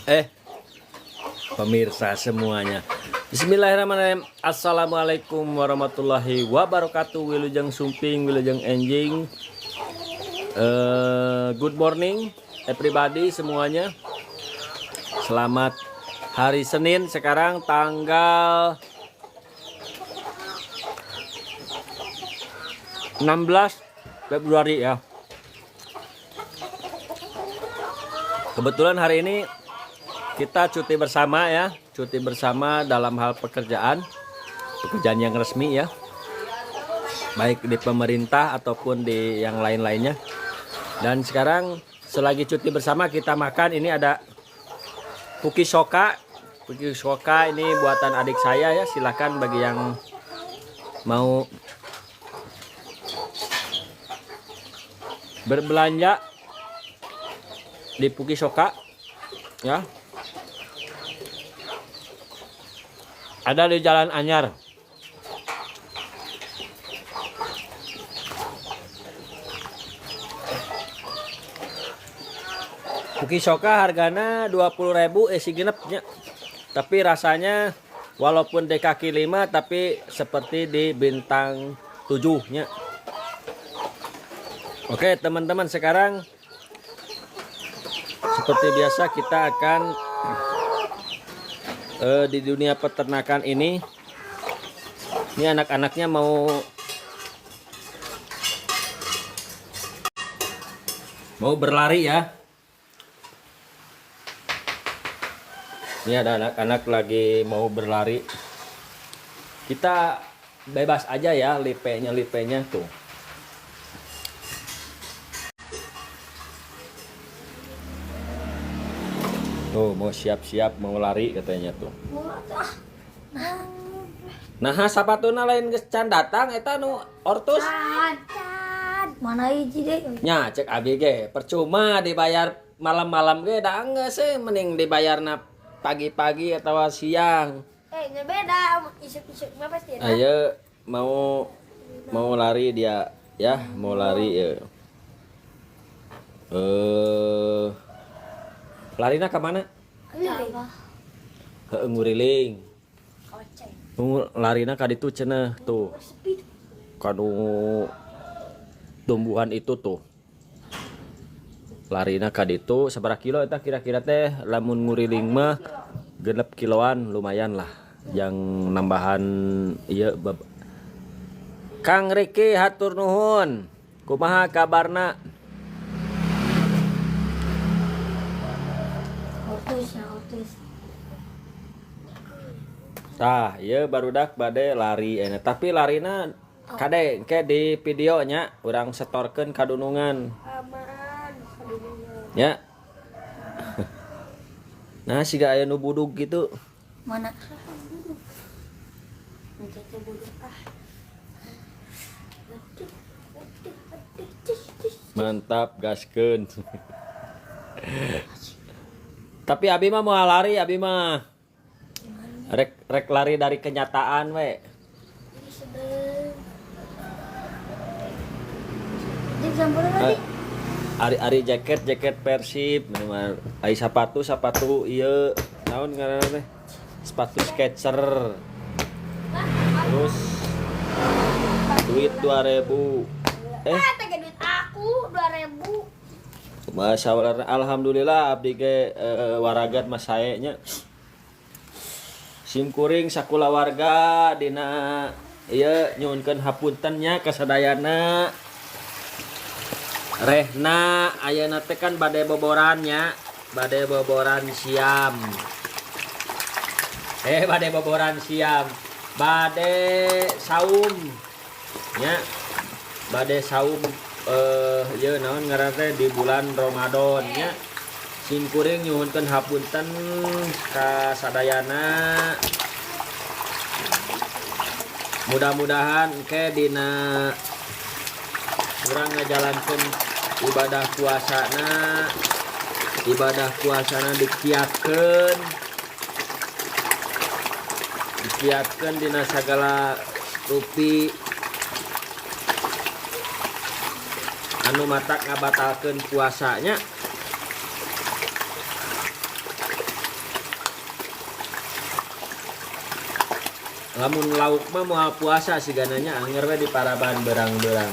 Eh, pemirsa semuanya. Bismillahirrahmanirrahim. Assalamualaikum warahmatullahi wabarakatuh. Wilujeng sumping, wilujeng enjing. Good morning everybody semuanya. Selamat hari Senin. Sekarang tanggal 16 Februari ya. Kebetulan hari ini kita cuti bersama ya, cuti bersama dalam hal pekerjaan yang resmi ya, baik di pemerintah ataupun di yang lain-lainnya. Dan sekarang selagi cuti bersama kita makan, ini ada puki soka. Puki soka ini buatan adik saya ya, silakan bagi yang mau berbelanja di Puki Soka ya, ada di Jalan Anyar. Puki Soka hargana 20.000 isi genepnya, tapi rasanya walaupun di kaki 5 tapi seperti di bintang 7 nya. Oke teman-teman, sekarang seperti biasa kita akan di dunia peternakan ini anak-anaknya mau berlari ya. Ini ada anak-anak lagi mau berlari. Kita bebas aja ya, lipenya tuh. Tuh mau siap-siap mau lari katanya tuh. Nah, sapatuna lain geus can datang eta nu ortus. Mana hiji deh? Nya cek abi ge percuma dibayar malam-malam ge da geus mending dibayarna pagi-pagi atau siang. Nggak beda, isuk-isuk mah pasti. Ayo mau lari dia ya, mau lari ya. Larina ke mana? Ke nguriling. Larina ka ditu cenah tuh. Kanu tumbuhan itu tuh. Larina ka ditu sabaraha kilo eta kira-kira teh lamun nguriling mah 6 kiloan lumayan lah. Yang nambahan ieu Kang Riki hatur nuhun. Kumaha kabarna? Otus. Tah, ieu barudak bade lari enak. Tapi larina kade ke di videonya urang setorkeun kadunungan. Aman, kadunungan. Ya. Nah, siga aya nu budug gitu. Mana? Mencet buduk Mantap, gaskeun. Tapi abi mah mau lari, abi mah rek lari dari kenyataan we. Jadi campur tadi. Ari jaket Persib, ai sepatu ieu naon ngaranna teh? Sepatu Skechers. Terus duit 2.000. Tega duit aku 2.000. Masya Allah, alhamdulillah abdi ge waragat mas sae nya. Simkuring sakula warga dina ieu nyuhunkeun hapunten nya kasadayana. Rehna ayeuna teh kan bade boboran nya, bade boboran siam. Bade boboran siam. Bade saum nya. Bade saum ieu naon ngaranna teh di bulan Ramadan nya. Simkuring nyuhunkeun hapunten ka sadayana. Mudah-mudahan ke dina urang ngajalankeun ibadah puasana dikiatkeun dina sagala rupi anu matak ngabatalkeun puasanya. lamun lauk mah mau puasa sih gananya anger we di paraban berang-berang.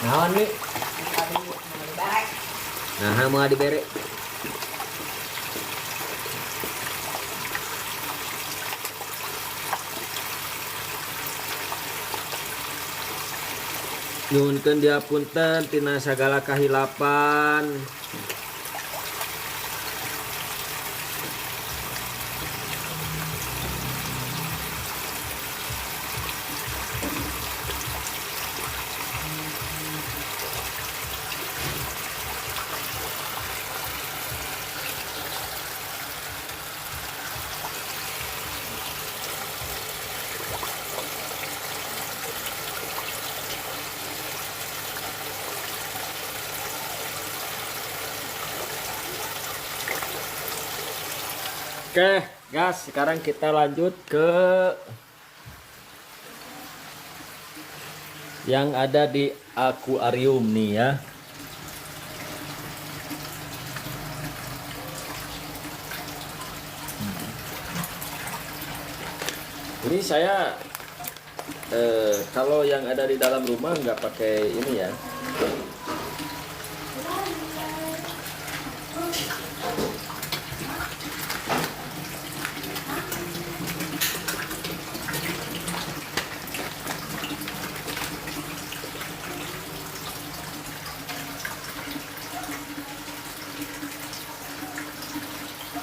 Naon nih? Nah, mau dibere. Nyuhunkeun diapunten tina sagala kahilapan. Oke, guys, sekarang kita lanjut ke yang ada di akuarium nih ya. Ini saya kalau yang ada di dalam rumah nggak pakai ini ya.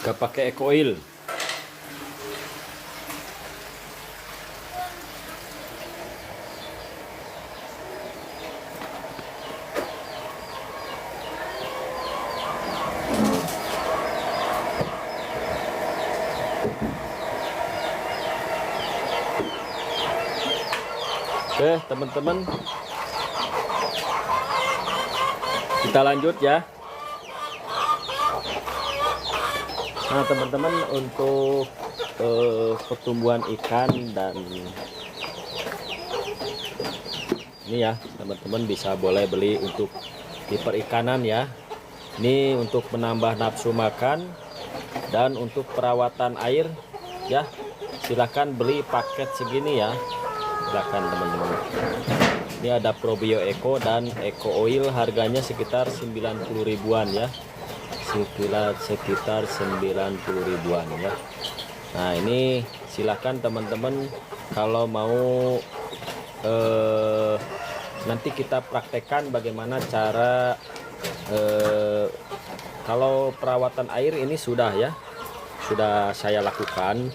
Nggak pakai eco oil. Oke, teman-teman, kita lanjut ya. Nah, teman-teman, untuk pertumbuhan ikan dan ini ya, teman-teman bisa boleh beli untuk di perikanan ya. Ini untuk menambah nafsu makan dan untuk perawatan air ya. Silahkan beli paket segini ya. Silakan teman-teman. Ini ada Probio Eco dan Eco Oil, harganya sekitar 90 ribuan ya. Sekitar 90 ribuan ya. Nah, ini silakan teman-teman kalau mau nanti kita praktekkan bagaimana cara kalau perawatan air ini sudah ya. Sudah saya lakukan.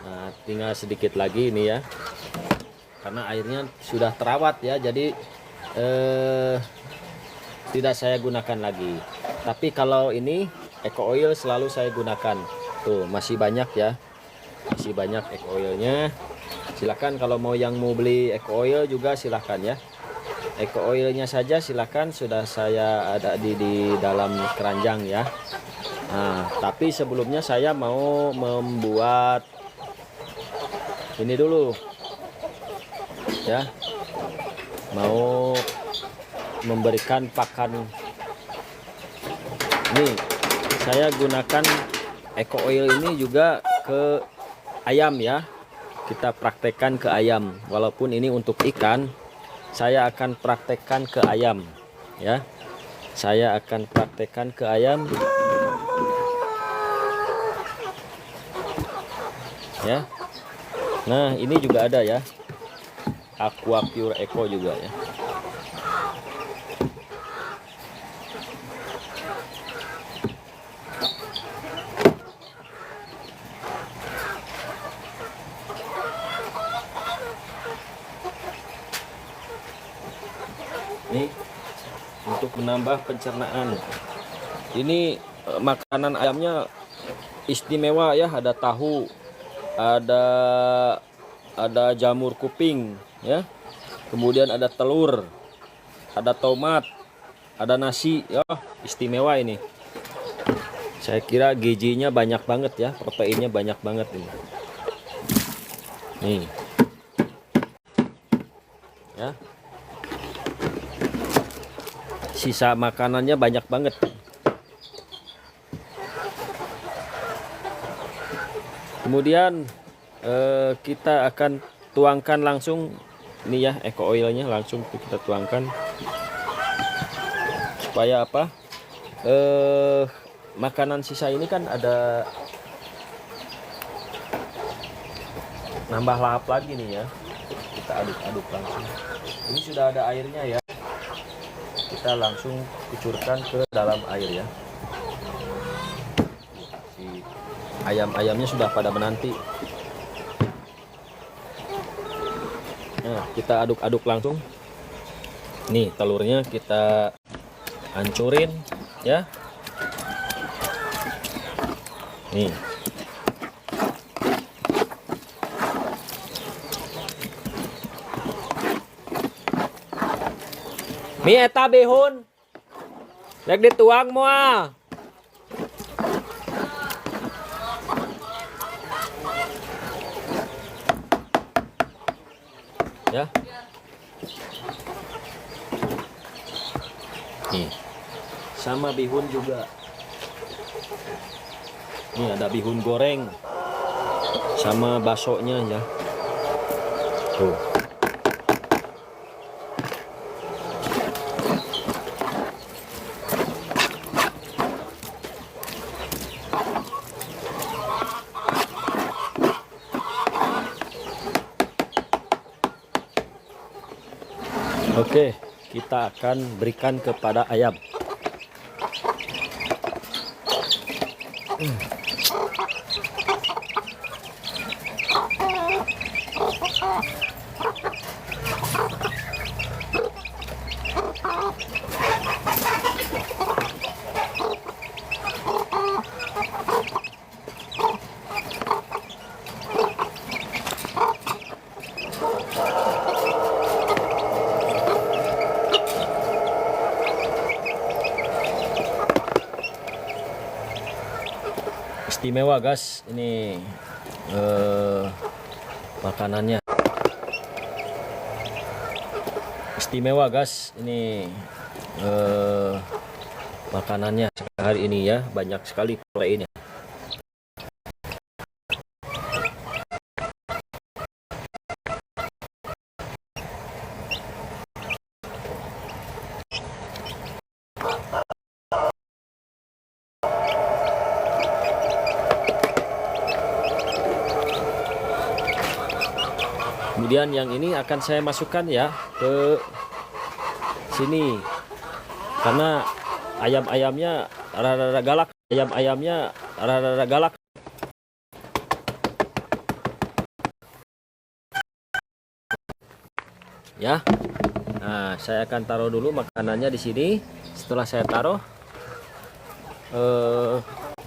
Nah, tinggal sedikit lagi ini ya. Karena airnya sudah terawat ya, jadi tidak saya gunakan lagi. Tapi kalau ini Eco Oil selalu saya gunakan. Tuh, masih banyak ya, masih banyak Eco Oilnya. Silakan kalau mau beli Eco Oil juga silakan ya. Eco Oilnya saja silakan, sudah saya ada di dalam keranjang ya. Nah, tapi sebelumnya saya mau membuat ini dulu ya, mau memberikan pakan. Nih, saya gunakan Eco Oil ini juga ke ayam ya. Kita praktekkan ke ayam. Walaupun ini untuk ikan, saya akan praktekkan ke ayam ya. Saya akan praktekkan ke ayam ya. Nah, ini juga ada ya, Aqua Pure Eco juga ya. Ini untuk menambah pencernaan. Ini makanan ayamnya istimewa ya, ada tahu, ada jamur kuping ya. Kemudian ada telur, ada tomat, ada nasi ya, istimewa ini. Saya kira gizinya banyak banget ya, proteinnya banyak banget ini. Nih. Ya. Sisa makanannya banyak banget. Kemudian kita akan tuangkan langsung ini ya, eco oilnya langsung kita tuangkan supaya apa, makanan sisa ini kan ada nambah lahap lagi nih ya. Kita aduk-aduk langsung. Ini sudah ada airnya ya, kita langsung kucurkan ke dalam air ya. Si ayam-ayamnya sudah pada menanti. Nah, kita aduk-aduk langsung. Nih telurnya kita hancurin ya. Nih. Mi eta bihun. Rek dituang moal. Ya. Nih. Sama bihun juga. Nih ada bihun goreng. Sama baksonya ya. Tuh. Oke, kita akan berikan kepada ayam. Istimewa guys, ini makanannya. Istimewa guys, ini makanannya hari ini ya, banyak sekali proteinnya. Kemudian yang ini akan saya masukkan ya ke sini, karena ayam-ayamnya rada-rada galak, ya. Nah, saya akan taruh dulu makanannya di sini. Setelah saya taruh,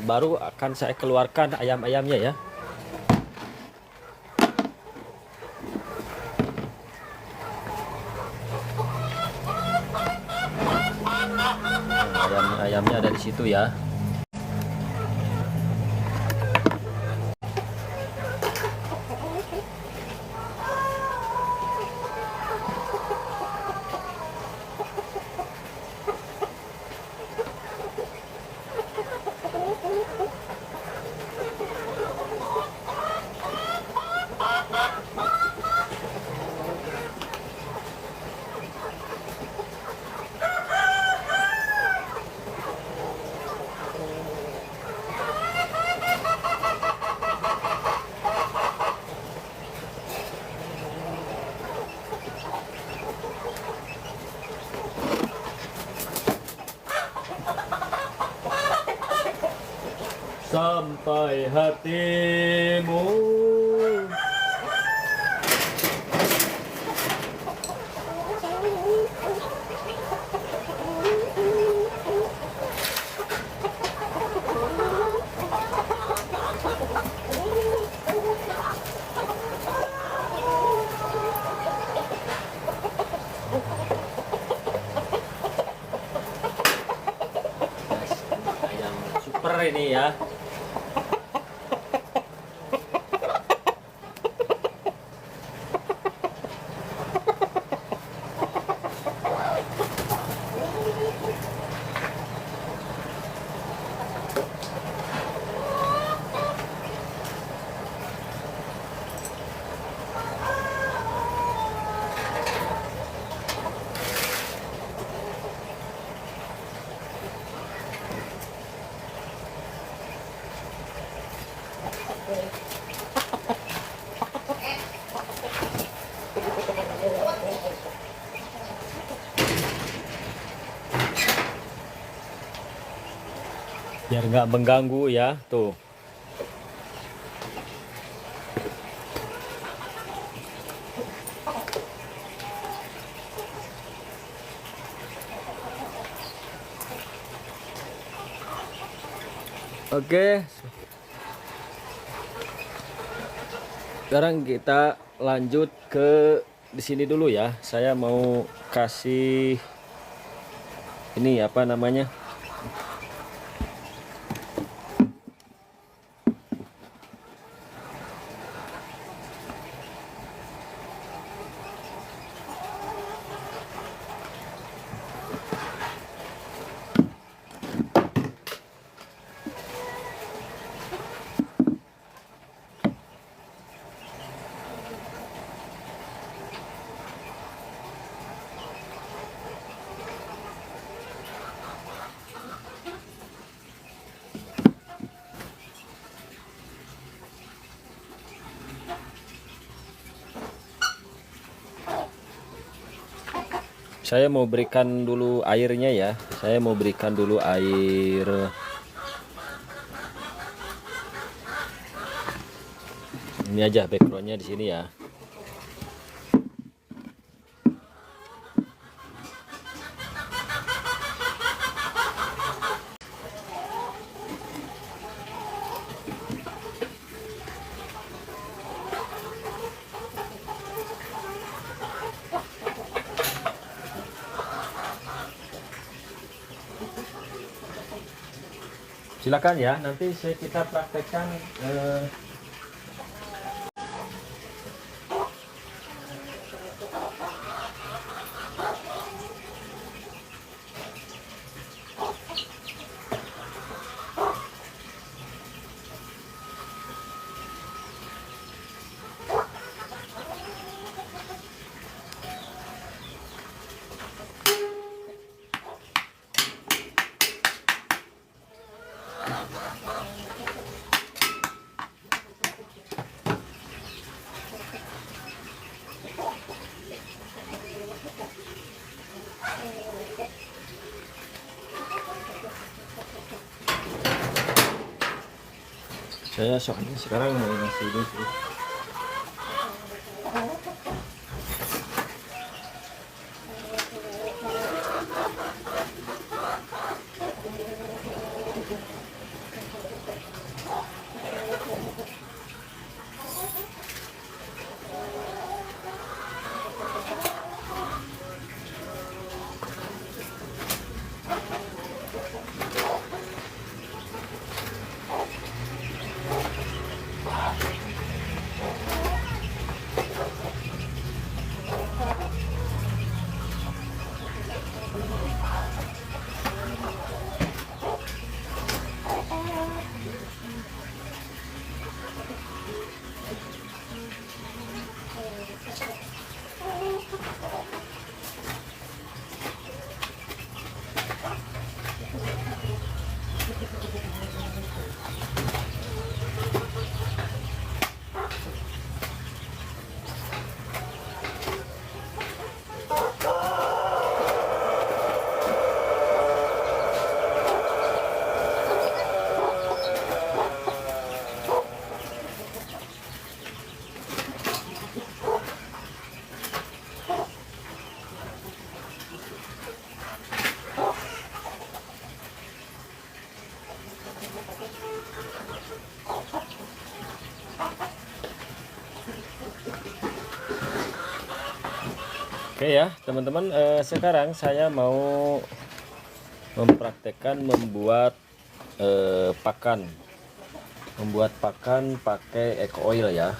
baru akan saya keluarkan ayam-ayamnya ya. Ayamnya ada di situ ya. Sampai hatimu. Ayam super ini ya. biar nggak mengganggu ya tuh. Oke, sekarang kita lanjut ke di sini dulu ya. Saya mau kasih ini apa namanya? Saya mau berikan dulu airnya ya. Saya mau berikan dulu air. Ini aja backgroundnya di sini ya. Silakan ya, nanti kita praktekkan. Saya soalnya sekarang mau ngasih ini sih. Oke ya teman-teman, sekarang saya mau mempraktekkan membuat pakan pakai eco oil ya.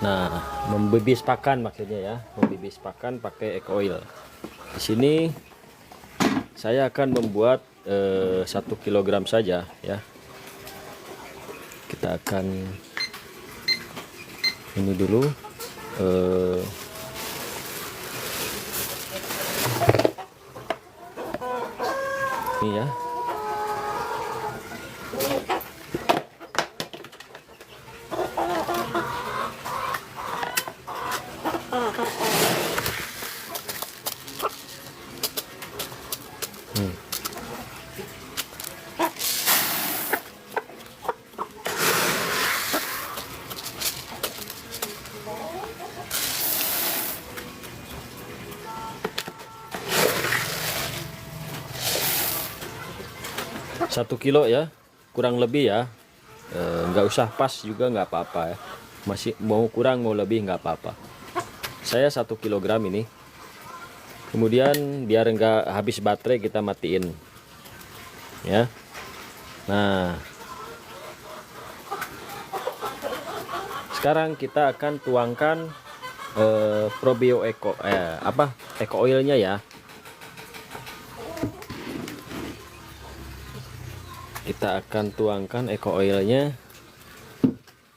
Nah, membibis pakan maksudnya ya, membibis pakan pakai eco oil. Di sini saya akan membuat 1 kilogram saja ya. Kita akan ini dulu. Ini ya. 1 kilo ya, kurang lebih ya. Nggak usah pas juga nggak apa-apa ya. Masih mau kurang mau lebih nggak apa-apa. Saya 1 kilogram ini. Kemudian biar nggak habis baterai kita matiin ya. Nah, sekarang kita akan tuangkan probio eco eco oilnya ya. Kita akan tuangkan eco oilnya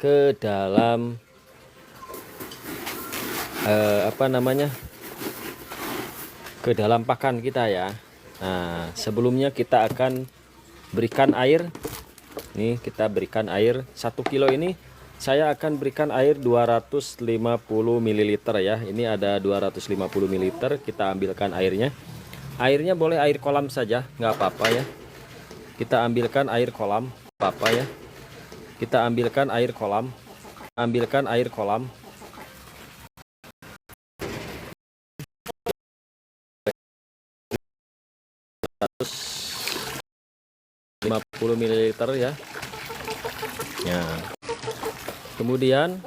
ke dalam ke dalam pakan kita ya. Nah, sebelumnya kita akan berikan air. Nih, kita berikan air 1 kilo ini. Saya akan berikan air 250 ml ya. Ini ada 250 ml. Kita ambilkan airnya. Airnya boleh air kolam saja, nggak apa-apa ya. Kita ambilkan air kolam, apa ya. Kita ambilkan air kolam. Ambilkan air kolam. 50 ml ya. Ya. Kemudian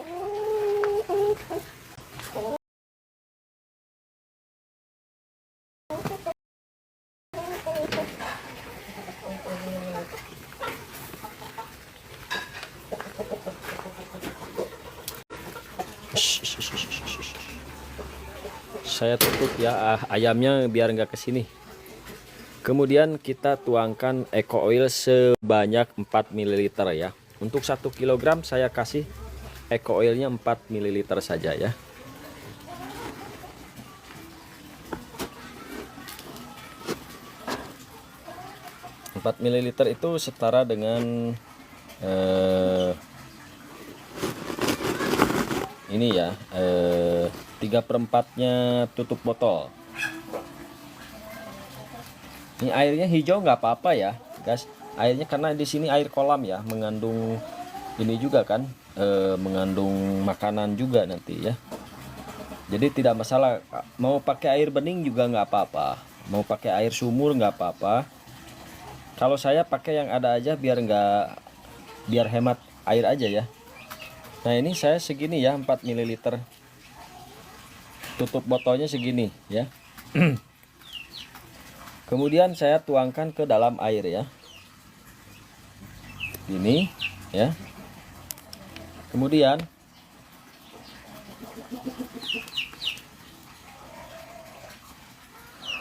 saya tutup ya ayamnya biar nggak kesini. Kemudian kita tuangkan eco oil sebanyak 4 ml ya. Untuk 1 kilogram saya kasih eco oilnya 4 ml saja ya. Empat ml itu setara dengan ini ya, 3/4-nya tutup botol. Ini airnya hijau nggak apa-apa ya guys, airnya karena di sini air kolam ya, mengandung ini juga kan, mengandung makanan juga nanti ya. Jadi tidak masalah, mau pakai air bening juga nggak apa-apa, mau pakai air sumur nggak apa-apa. Kalau saya pakai yang ada aja biar hemat air aja ya. Nah, ini saya segini ya, 4 ml. Tutup botolnya segini ya. Kemudian saya tuangkan ke dalam air ya. Ini ya. Kemudian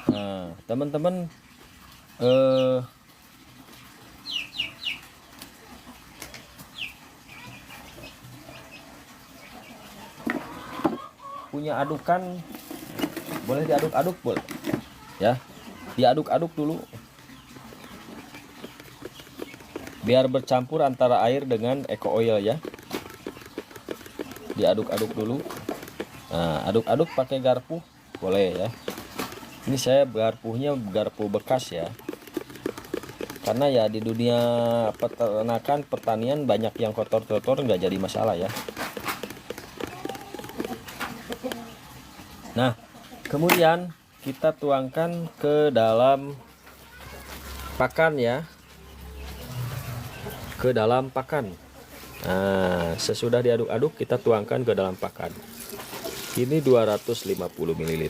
nah, teman-teman punya adukan, boleh diaduk-aduk boleh ya, diaduk-aduk dulu biar bercampur antara air dengan eco oil ya. Diaduk-aduk dulu. Nah, aduk-aduk pakai garpu boleh ya. Ini saya garpunya garpu bekas ya, karena ya di dunia peternakan pertanian banyak yang kotor-kotor, nggak jadi masalah ya. Nah, kemudian kita tuangkan ke dalam pakan ya, ke dalam pakan. Nah, sesudah diaduk-aduk kita tuangkan ke dalam pakan. Ini 250 ml.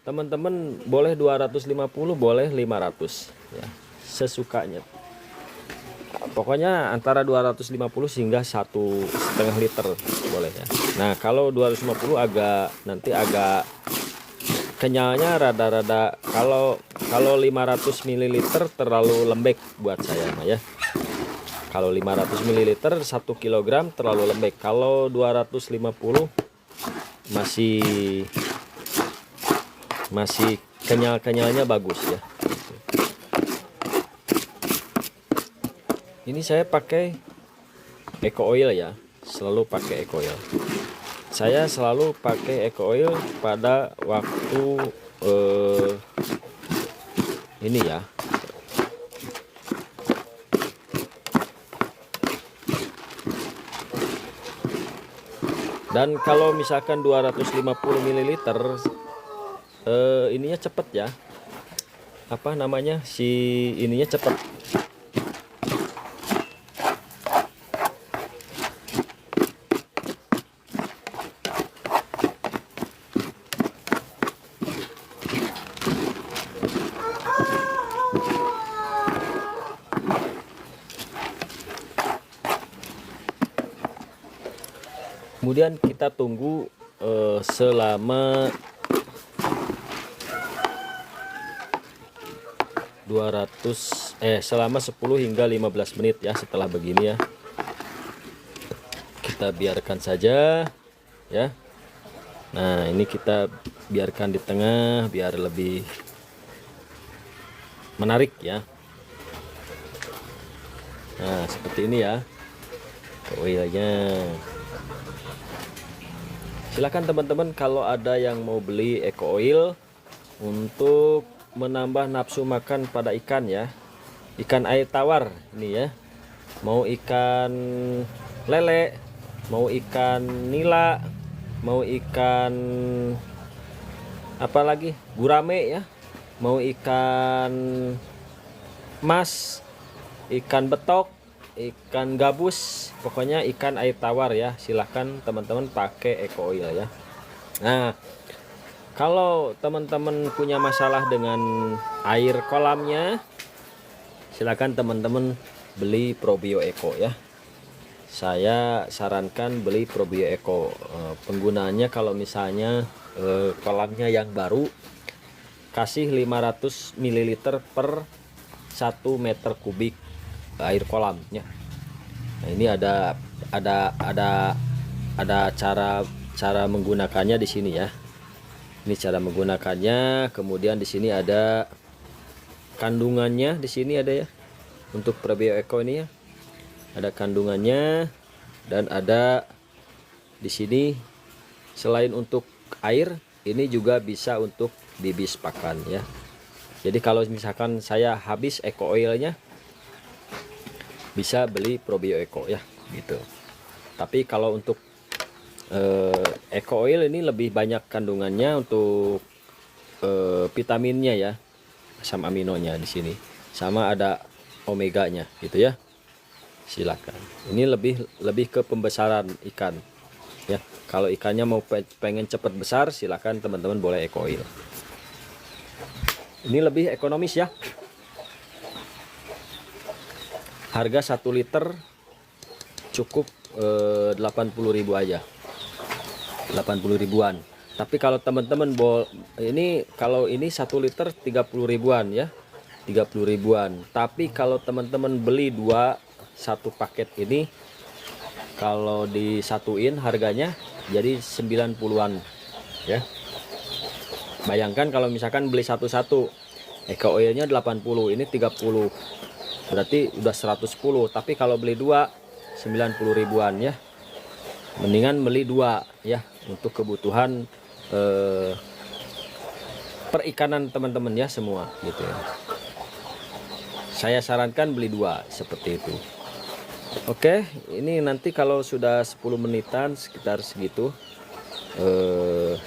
Teman-teman boleh 250, boleh 500 ya, sesukanya. Pokoknya antara 250 hingga 1,5 liter boleh ya. Nah, kalau 250 nanti agak kenyalnya rada-rada, kalau 500 ml terlalu lembek buat saya mah ya. Kalau 500 ml 1 kilogram terlalu lembek. Kalau 250 masih kenyal-kenyalnya bagus ya. Ini saya pakai eco oil ya, selalu pakai eco oil. Saya selalu pakai eco oil pada waktu ini ya. Dan kalau misalkan 250 ml ininya cepet ya. apa namanya, si ininya cepet. Kemudian kita tunggu selama 10 hingga 15 menit ya. Setelah begini ya, kita biarkan saja ya. Nah, ini kita biarkan di tengah biar lebih menarik ya. Nah, seperti ini ya oilnya. Silakan teman-teman kalau ada yang mau beli Eco Oil untuk menambah nafsu makan pada ikan ya. Ikan air tawar ini ya. Mau ikan lele, mau ikan nila, mau ikan apa lagi? Gurame ya. Mau ikan mas, ikan betok, ikan gabus, pokoknya ikan air tawar ya. Silahkan teman-teman pakai Eco Oil ya. Nah, kalau teman-teman punya masalah dengan air kolamnya, silahkan teman-teman beli Probio Eco ya. Saya sarankan beli Probio Eco. Penggunaannya kalau misalnya kolamnya yang baru, kasih 500 ml per 1 meter kubik air kolamnya. Nah, ini ada cara menggunakannya di sini ya. Ini cara menggunakannya. Kemudian di sini ada kandungannya, di sini ada ya. Untuk Probio Eco ini ya. Ada kandungannya dan ada di sini selain untuk air, ini juga bisa untuk bibis pakan ya. Jadi kalau misalkan saya habis Eco Oilnya, bisa beli Probio Eco ya gitu. Tapi kalau untuk Eco Oil ini lebih banyak kandungannya untuk vitaminnya ya, asam aminonya di sini, sama ada omeganya gitu ya. Silakan. Ini lebih ke pembesaran ikan ya. Kalau ikannya mau pengen cepat besar, silakan teman-teman boleh Eco Oil. Ini lebih ekonomis ya. Harga 1 liter cukup 80.000 aja. 80 ribuan. Tapi kalau teman-teman kalau ini 1 liter 30 ribuan ya. 30 ribuan. Tapi kalau teman-teman beli satu paket ini, kalau disatuin harganya jadi 90-an ya. Bayangkan kalau misalkan beli satu-satu, Eco Oilnya 80, ini 30, berarti udah 110. Tapi kalau beli 90 ribuan ya. Mendingan beli 2 ya, untuk kebutuhan perikanan teman-teman ya semua gitu ya. Saya sarankan beli 2 seperti itu. Oke, ini nanti kalau sudah 10 menitan sekitar segitu,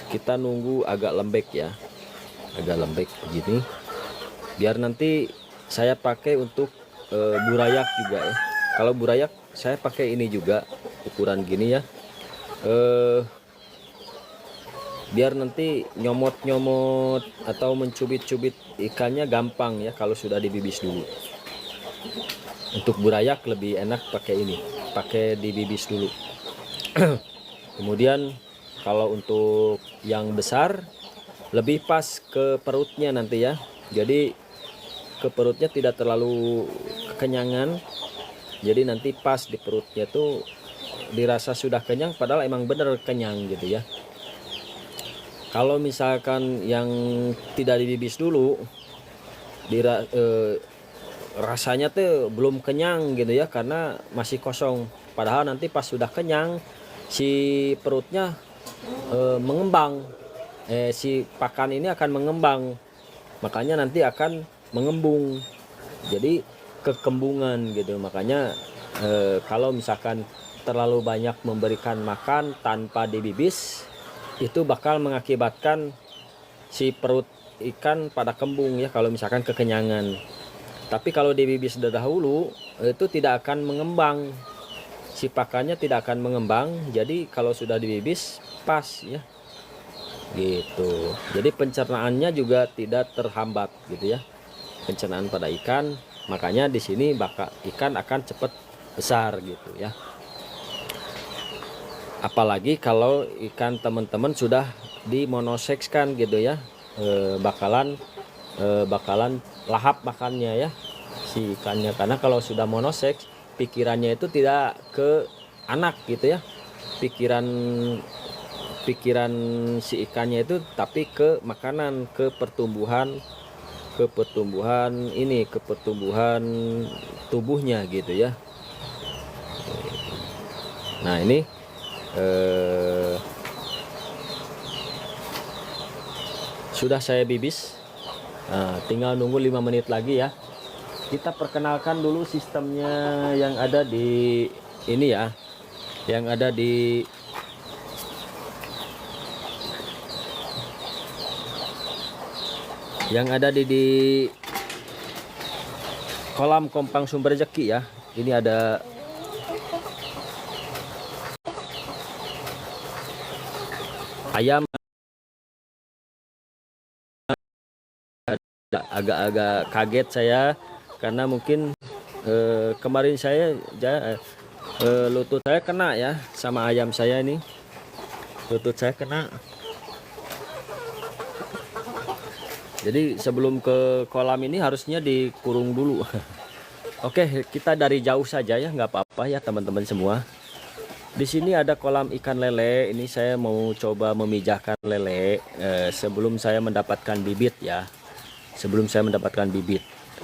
kita nunggu agak lembek ya, agak lembek begini, biar nanti saya pakai untuk burayak juga ya. Kalau burayak saya pakai ini juga ukuran gini ya, biar nanti nyomot-nyomot atau mencubit-cubit ikannya gampang ya kalau sudah dibibis dulu. Untuk burayak lebih enak pakai ini, pakai dibibis dulu. Kemudian kalau untuk yang besar lebih pas ke perutnya nanti ya. Jadi ke perutnya tidak terlalu kekenyangan. Jadi nanti pas di perutnya tuh dirasa sudah kenyang padahal emang bener kenyang gitu ya. Kalau misalkan yang tidak dibibis dulu rasanya tuh belum kenyang gitu ya, karena masih kosong. Padahal nanti pas sudah kenyang si perutnya mengembang, si pakan ini akan mengembang, makanya nanti akan mengembung, jadi kekembungan gitu. Makanya kalau misalkan terlalu banyak memberikan makan tanpa dibibis, itu bakal mengakibatkan si perut ikan pada kembung ya kalau misalkan kekenyangan. Tapi kalau dibibis dahulu itu tidak akan mengembang. Si pakannya tidak akan mengembang. Jadi kalau sudah dibibis pas ya. Gitu. Jadi pencernaannya juga tidak terhambat gitu ya. Pencernaan pada ikan, makanya di sini ikan akan cepat besar gitu ya. Apalagi kalau ikan teman-teman sudah dimonosekskan gitu ya, bakalan lahap makannya ya si ikannya. Karena kalau sudah monoseks, pikirannya itu tidak ke anak gitu ya, pikiran si ikannya itu tapi ke makanan, ke pertumbuhan tubuhnya gitu ya. Nah ini sudah saya bibis. Nah, tinggal nunggu 5 menit lagi ya. Kita perkenalkan dulu sistemnya yang ada di ini ya, yang ada di kolam Kompang Sumber Rezeki ya. Ini ada ayam, agak-agak kaget saya karena mungkin kemarin lutut saya kena ya sama ayam saya ini, lutut saya kena. Jadi sebelum ke kolam ini harusnya dikurung dulu. Oke, kita dari jauh saja ya, nggak apa-apa ya teman-teman semua. Di sini ada kolam ikan lele. Ini saya mau coba memijahkan lele sebelum saya mendapatkan bibit ya. Sebelum saya mendapatkan bibit.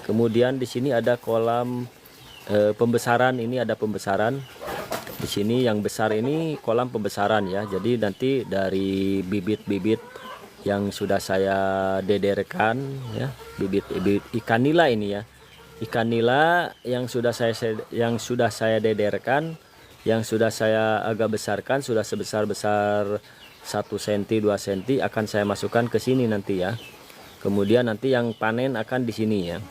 Kemudian di sini ada kolam pembesaran. Ini ada pembesaran. Di sini yang besar ini kolam pembesaran ya. Jadi nanti dari bibit-bibit yang sudah saya dederkan ya, bibit ikan nila ini ya. Ikan nila yang sudah saya dederkan, yang sudah saya agak besarkan, sudah sebesar-besar 1 cm 2 cm akan saya masukkan ke sini nanti ya. Kemudian nanti yang panen akan di sini ya.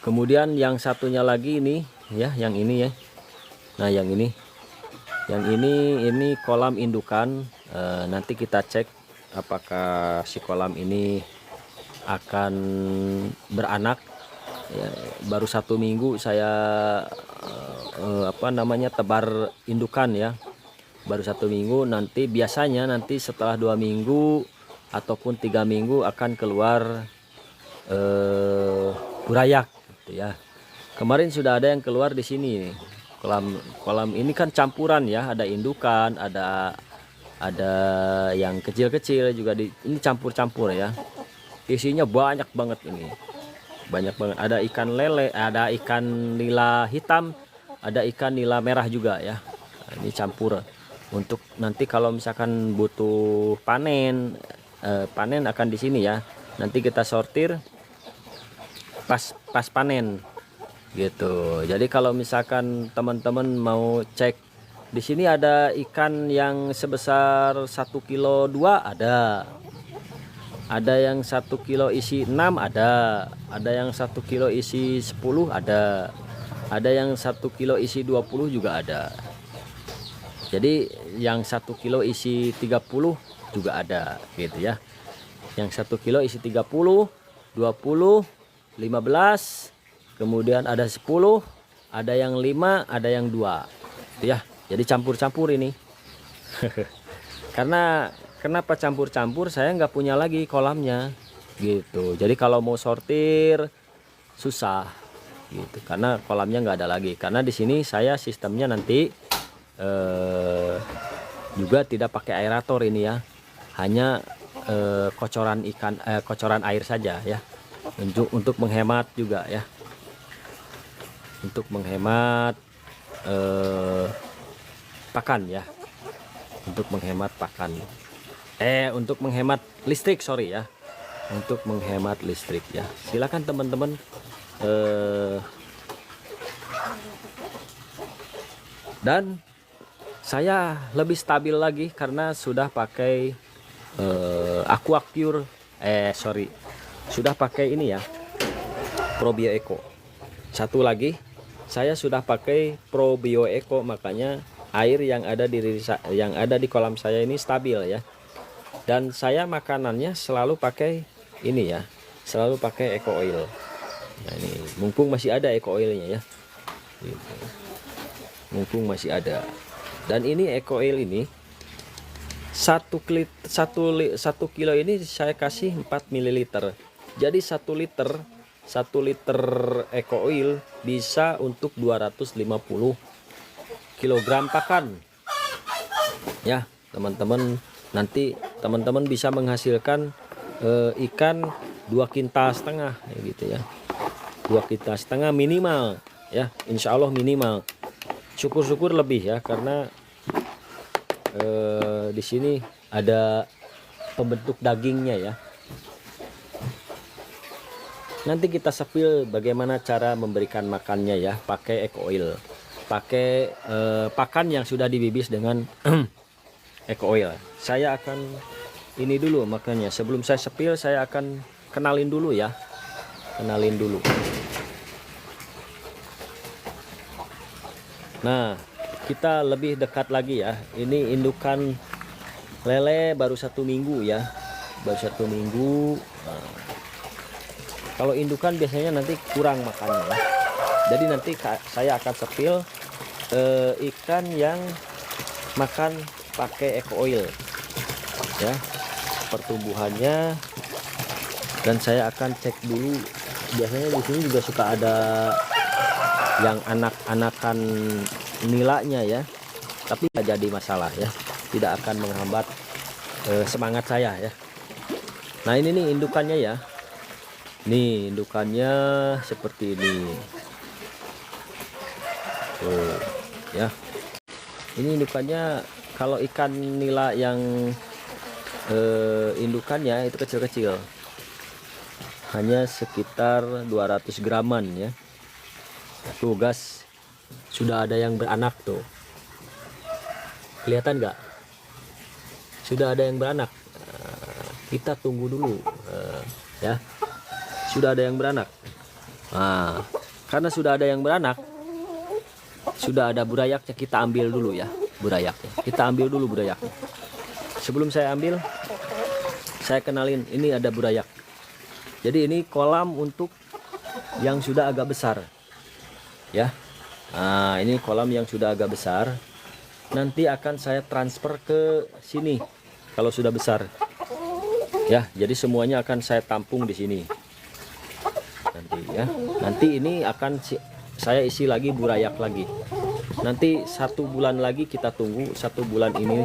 Kemudian yang satunya lagi ini ya, yang ini ya. Nah, yang ini kolam indukan. Nanti kita cek apakah si kolam ini akan beranak ya. Baru 1 minggu saya tebar indukan ya, baru 1 minggu. Nanti biasanya setelah 2 minggu ataupun 3 minggu akan keluar burayak gitu ya. Kemarin sudah ada yang keluar di sini. Kolam ini kan campuran ya, ada indukan, ada yang kecil-kecil juga ini campur-campur ya. Isinya banyak banget ini. Banyak banget. Ada ikan lele, ada ikan nila hitam, ada ikan nila merah juga ya. Nah, ini campur. Untuk nanti kalau misalkan butuh panen akan di sini ya. Nanti kita sortir pas panen gitu. Jadi kalau misalkan teman-teman mau cek di sini, ada ikan yang sebesar 1,2 kilo ada yang 1 kilo isi 6 ada yang 1 kilo isi 10 ada yang 1 kilo isi 20 juga ada. Jadi yang 1 kilo isi 30 juga ada gitu ya. Yang 1 kilo isi 30, 20, 15, kemudian ada 10, ada yang 5, ada yang 2 gitu ya. Jadi campur-campur ini. Karena kenapa campur-campur, saya nggak punya lagi kolamnya gitu. Jadi kalau mau sortir susah gitu, karena kolamnya nggak ada lagi. Karena di sini saya sistemnya nanti juga tidak pakai aerator ini ya, hanya kocoran air saja ya, untuk menghemat juga ya, untuk menghemat pakan ya, untuk menghemat pakan, untuk menghemat listrik, sorry ya, untuk menghemat listrik ya. Silakan teman-teman dan saya lebih stabil lagi karena sudah pakai Aquacure sorry, sudah pakai ini ya, Probio Eco. Satu lagi, saya sudah pakai Probio Eco, makanya air yang ada di kolam saya ini stabil ya. Dan saya makanannya selalu pakai ini ya, selalu pakai Eco Oil. Nah ini mumpung masih ada Eco Oilnya ya, gitu. Mumpung masih ada. Dan ini Eco Oil ini 1 kilo ini saya kasih 4 ml. Jadi 1 liter Eco Oil bisa untuk 250 kg pakan. Ya, teman-teman, nanti teman-teman bisa menghasilkan ikan 2,5 kintal gitu ya. 2,5 kintal minimal ya, insya Allah minimal. Syukur-syukur lebih ya, karena di sini ada pembentuk dagingnya ya. Nanti kita sepil bagaimana cara memberikan makannya ya, pakai Eco Oil, pakai pakan yang sudah dibibis dengan Eco Oil. Saya akan ini dulu, makanya sebelum saya sepil saya akan kenalin dulu ya, kenalin dulu. Nah, kita lebih dekat lagi ya. Ini indukan lele baru 1 minggu ya, baru 1 minggu. Nah, kalau indukan biasanya nanti kurang makannya ya. Jadi nanti saya akan sepil ikan yang makan pakai Eco Oil ya, pertumbuhannya. Dan saya akan cek dulu, biasanya di sini juga suka ada yang anak-anakan nilainya ya, tapi tidak jadi masalah ya, tidak akan menghambat semangat saya ya. Nah ini nih indukannya ya, nih indukannya seperti ini tuh ya. Ini indukannya, kalau ikan nila yang indukannya itu kecil-kecil, hanya sekitar 200 graman ya. Tuh gas, sudah ada yang beranak tuh, kelihatan nggak? Sudah ada yang beranak. Kita tunggu dulu ya. Sudah ada yang beranak. Nah, karena sudah ada yang beranak, sudah ada burayaknya, kita ambil dulu ya burayaknya. Kita ambil dulu burayaknya. Sebelum saya ambil, saya kenalin, ini ada burayak. Jadi ini kolam untuk yang sudah agak besar ya. Nah ini kolam yang sudah agak besar, nanti akan saya transfer ke sini kalau sudah besar ya. Jadi semuanya akan saya tampung di sini nanti ya. Nanti ini akan saya isi lagi burayak lagi. Nanti 1 bulan lagi kita tunggu. 1 bulan ini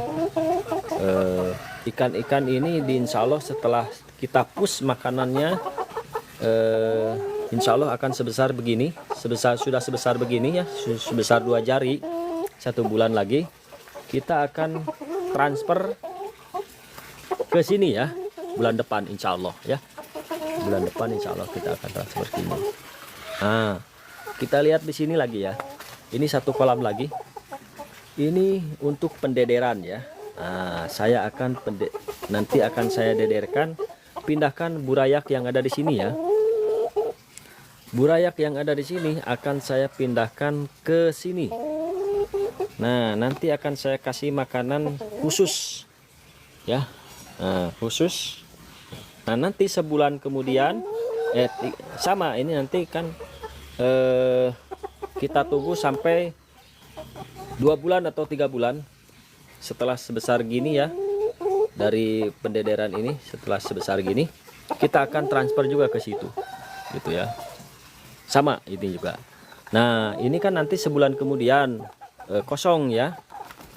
ikan-ikan ini insya Allah setelah kita push makanannya, insya Allah akan sebesar begini, sudah sebesar begini ya, sebesar 2 jari. 1 bulan lagi kita akan transfer ke sini ya, bulan depan insya Allah ya. Bulan depan insya Allah kita akan transfer ke sini. Nah, kita lihat di sini lagi ya. Ini 1 kolam lagi. Ini untuk pendederan ya. Nah, saya akan nanti akan saya dederkan, pindahkan burayak yang ada di sini ya. Burayak yang ada di sini akan saya pindahkan ke sini. Nah, nanti akan saya kasih makanan khusus ya. Nah, khusus. Nah, nanti sebulan kemudian sama ini nanti kan kita tunggu sampai 2 bulan atau 3 bulan setelah sebesar gini ya. Dari pendederan ini setelah sebesar gini kita akan transfer juga ke situ gitu ya. Sama ini juga. Nah ini kan nanti sebulan kemudian kosong ya.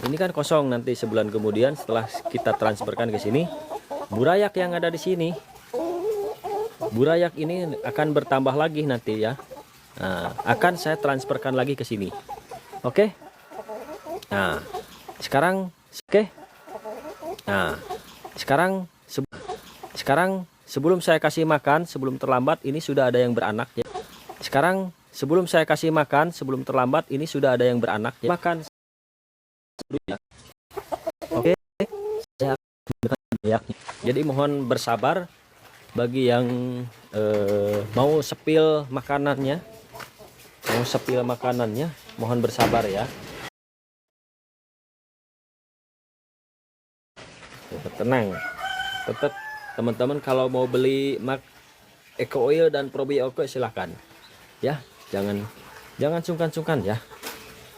Ini kan kosong nanti sebulan kemudian setelah kita transferkan ke sini. Burayak yang ada di sini, burayak ini akan bertambah lagi nanti ya. Nah, akan saya transferkan lagi ke sini. Oke. Nah sekarang oke. Nah sekarang sebelum saya kasih makan, sebelum terlambat, ini sudah ada yang beranak ya. Sekarang sebelum saya kasih makan, sebelum terlambat, ini sudah ada yang beranak ya. Makan ya. Oke, saya akan bayaknya. Jadi mohon bersabar bagi yang mau sepil makanannya, mohon bersabar ya. Tenang, tetap teman-teman kalau mau beli Eco Oil dan probiotik silahkan ya, jangan sungkan-sungkan ya,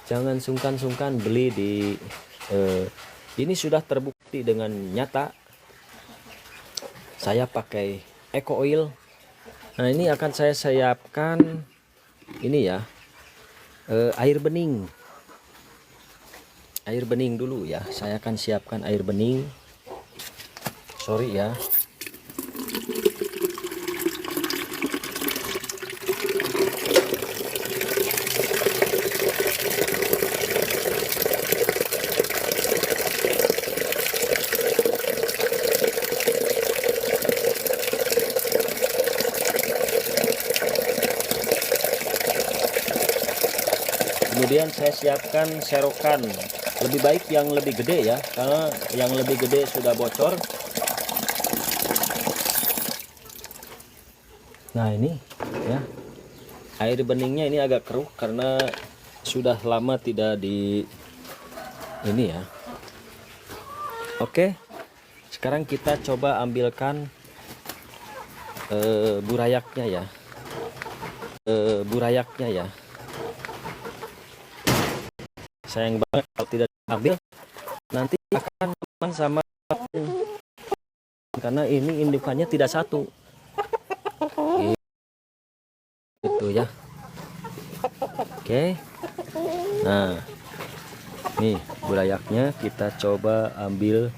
jangan sungkan-sungkan beli di ini sudah terbukti dengan nyata saya pakai Eco Oil. Nah ini akan saya siapkan ini ya, air bening dulu ya. Saya akan siapkan air bening, sorry ya. Kemudian saya siapkan serokan, lebih baik yang lebih gede ya, karena yang lebih gede sudah bocor. Nah ini ya, air beningnya ini agak keruh karena sudah lama tidak di ini ya. Oke, sekarang kita coba ambilkan burayaknya ya. Sayang banget kalau tidak diambil, nanti akan teman sama, karena ini indukannya tidak satu gitu ya. Oke, nah nih burayaknya kita coba ambil.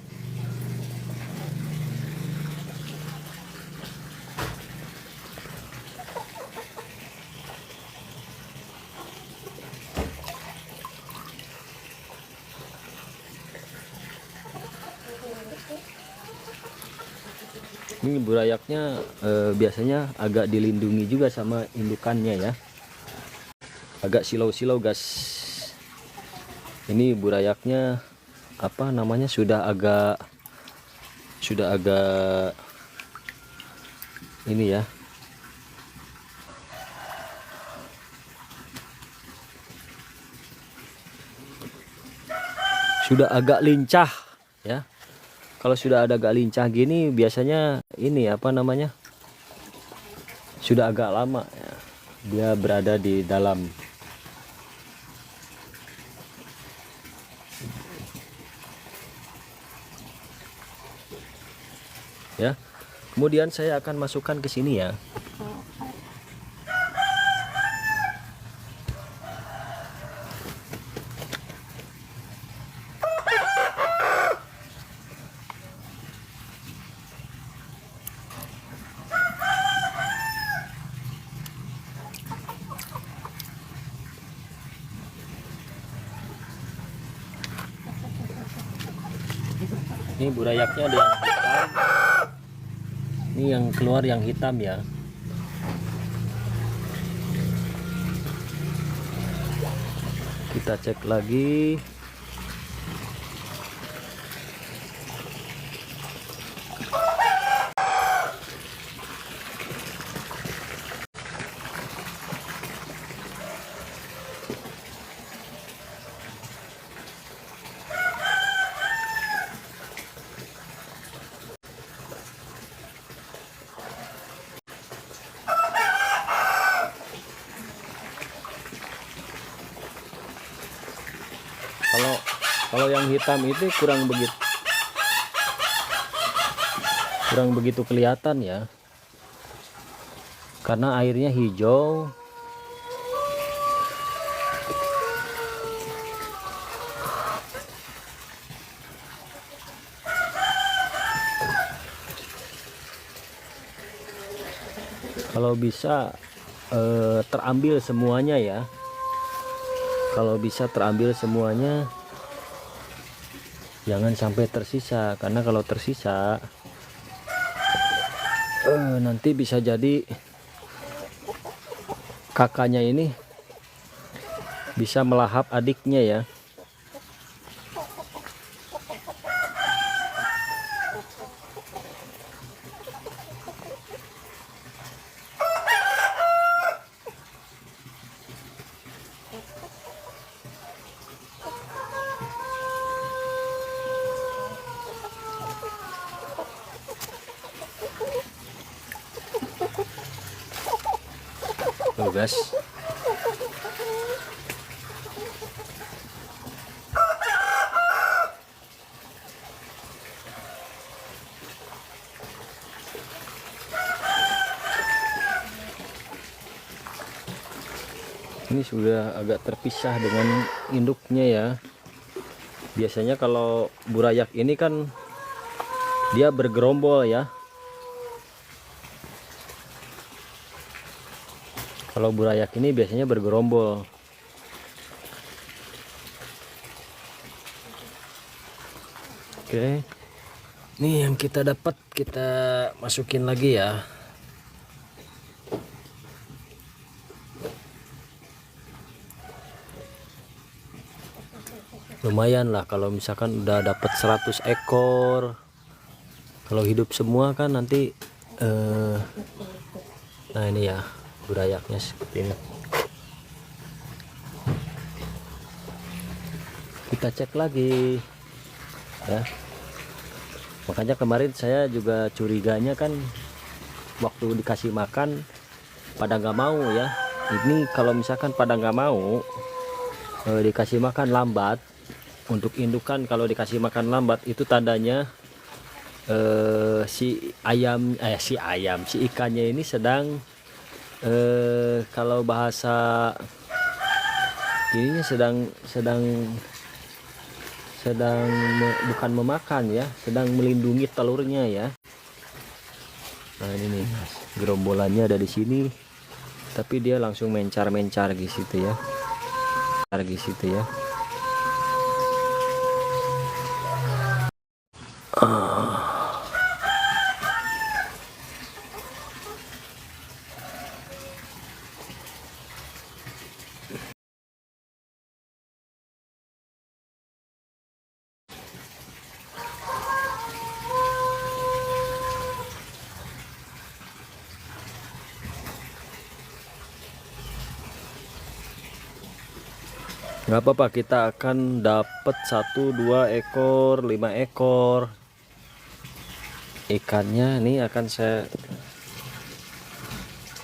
Ini burayaknya biasanya agak dilindungi juga sama indukannya ya, agak silau-silau guys. Ini burayaknya apa namanya, sudah agak ini ya, sudah agak lincah ya. Kalau sudah ada agak lincah gini biasanya ini apa namanya, sudah agak lama ya, dia berada di dalam. Ya, kemudian saya akan masukkan ke sini ya. Ini burayaknya ada yang hitam. Ini yang keluar yang hitam ya. Kita cek lagi. Kalau yang hitam itu kurang begitu kelihatan ya, karena airnya hijau. Kalau bisa terambil semuanya ya, kalau bisa terambil semuanya, jangan sampai tersisa, karena kalau tersisa nanti bisa jadi kakaknya ini bisa melahap adiknya ya. Tuh guys. Ini sudah agak terpisah dengan induknya ya. Biasanya kalau burayak ini kan dia bergerombol ya. Kalau burayak ini biasanya bergerombol. Oke. Ini yang kita dapat, kita masukin lagi ya. Lumayan lah kalau misalkan udah dapat 100 ekor. Kalau hidup semua kan nanti nah ini ya burayaknya seperti ini. Kita cek lagi ya. Makanya kemarin saya juga curiganya kan waktu dikasih makan pada nggak mau ya. Ini kalau misalkan pada nggak mau dikasih makan lambat. Untuk indukan kalau dikasih makan lambat itu tandanya si ikannya ini sedang kalau bahasa ininya sedang bukan memakan ya, sedang melindungi telurnya ya. Nah ini nih gerombolannya ada di sini, tapi dia langsung mencar-mencar gitu ya, ya. Nggak apa-apa, kita akan dapat 1, 2 ekor, 5 ekor ikannya. Ini akan saya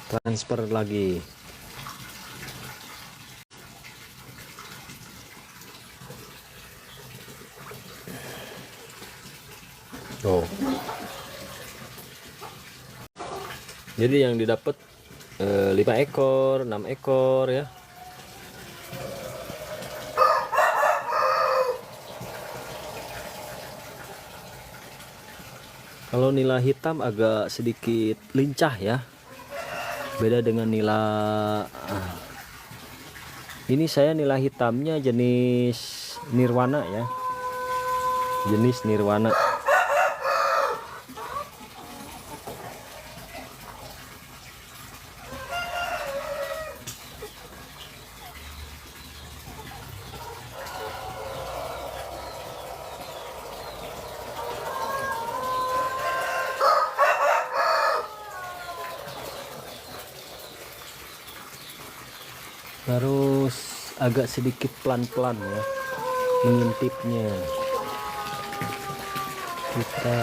transfer lagi. Oh, jadi yang didapat 5 ekor, 6 ekor ya. Kalau nila hitam agak sedikit lincah ya, beda dengan nila ini. Saya nila hitamnya jenis nirwana ya, jenis nirwana. Harus agak sedikit pelan-pelan ya mengintipnya. Kita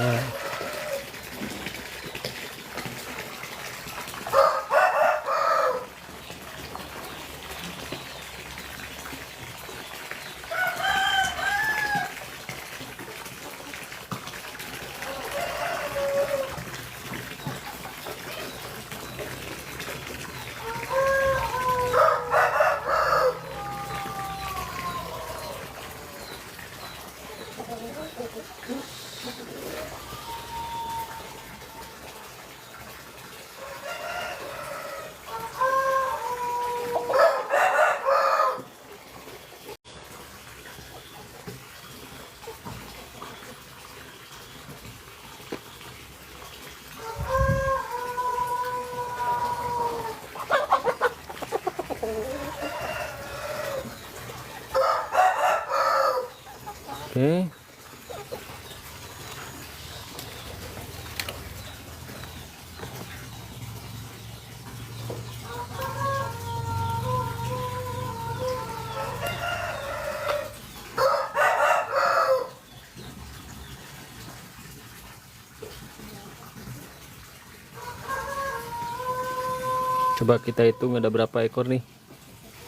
Coba kita hitung ada berapa ekor nih.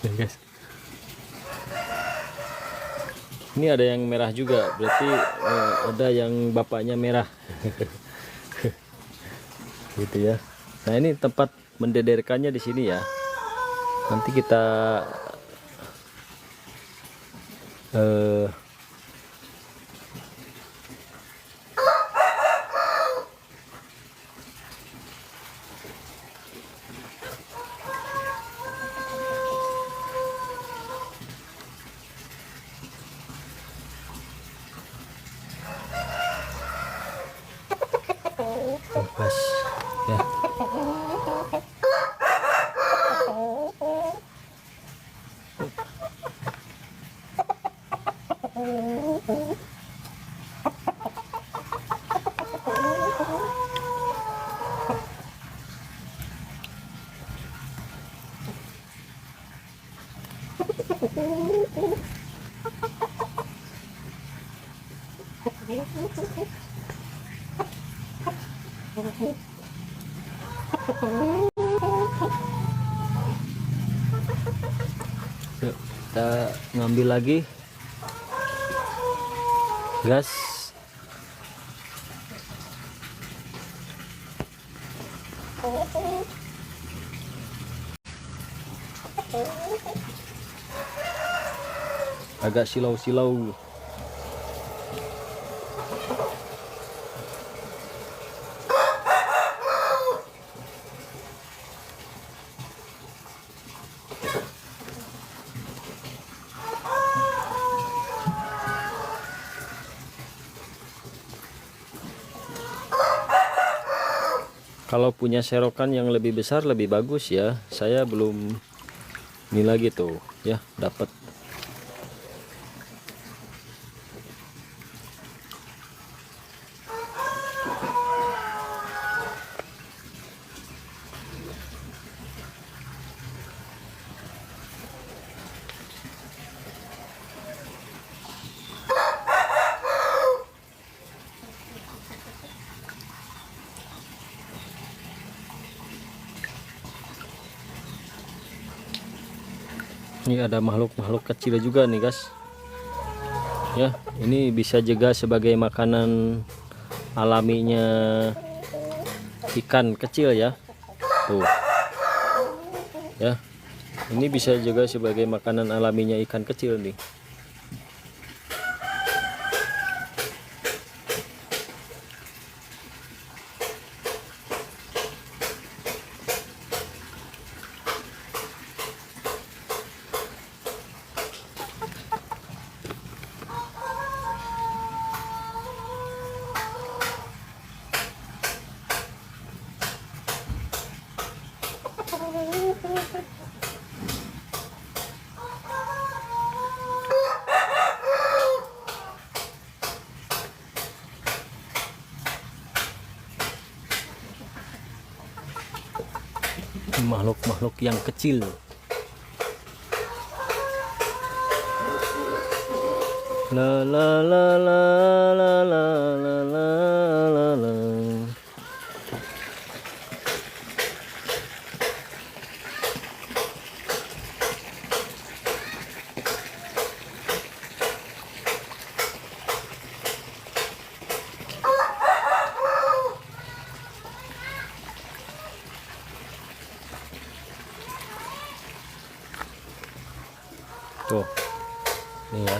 Ya, guys. Ini ada yang merah juga, berarti ada yang bapaknya merah. Gitu ya. Nah, ini tempat mendederkannya di sini ya. Nanti kita lepas ya. Yuk, kita ngambil lagi gas. Agak silau-silau. Kalau punya serokan yang lebih besar lebih bagus ya. Saya belum ini lagi tuh ya, dapat. Ini ada makhluk-makhluk kecil juga nih guys ya. Ini bisa juga sebagai makanan alaminya ikan kecil ya, tuh ya. Ini bisa juga sebagai makanan alaminya ikan kecil nih. Makhluk-makhluk yang kecil. La la la la la la la la la la. Tuh, nih ya.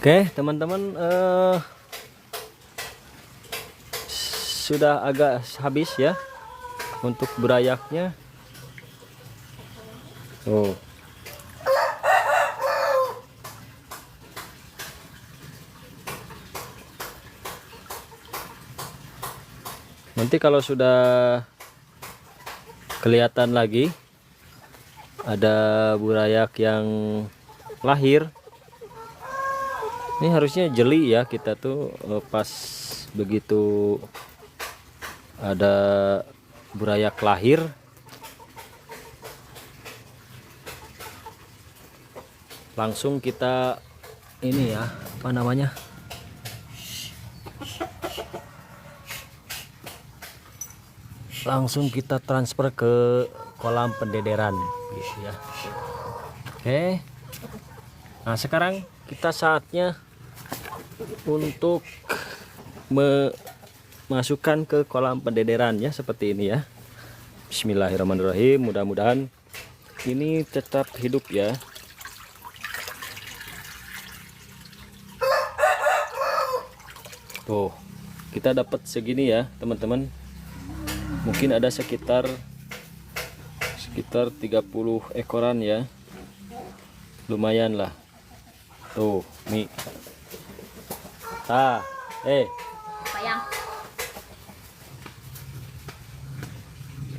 Oke, teman-teman, sudah agak habis ya untuk berayaknya. Oh. Nanti kalau sudah kelihatan lagi ada burayak yang lahir, ini harusnya jeli ya kita tuh pas begitu ada burayak lahir langsung kita ini ya, apa namanya, langsung kita transfer ke kolam pendederan gitu ya. Oke, nah sekarang kita saatnya untuk memasukkan ke kolam pendederannya seperti ini ya. Bismillahirrahmanirrahim, mudah-mudahan ini tetap hidup ya. Tuh, kita dapat segini ya teman-teman. Mungkin ada sekitar 30 ekoran ya. Lumayan lah. Tuh, nih. Sayang.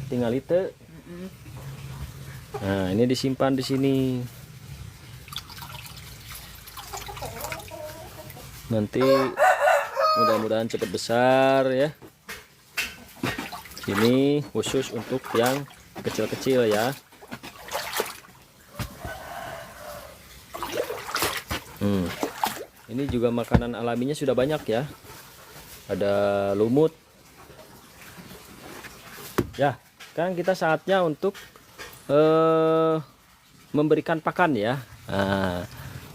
Tinggal itu. Nah, ini disimpan di sini. Nanti mudah-mudahan cepat besar ya. Ini khusus untuk yang kecil-kecil ya. Ini juga makanan alaminya sudah banyak ya. Ada lumut. Ya, sekarang kita saatnya untuk memberikan pakan ya. Nah,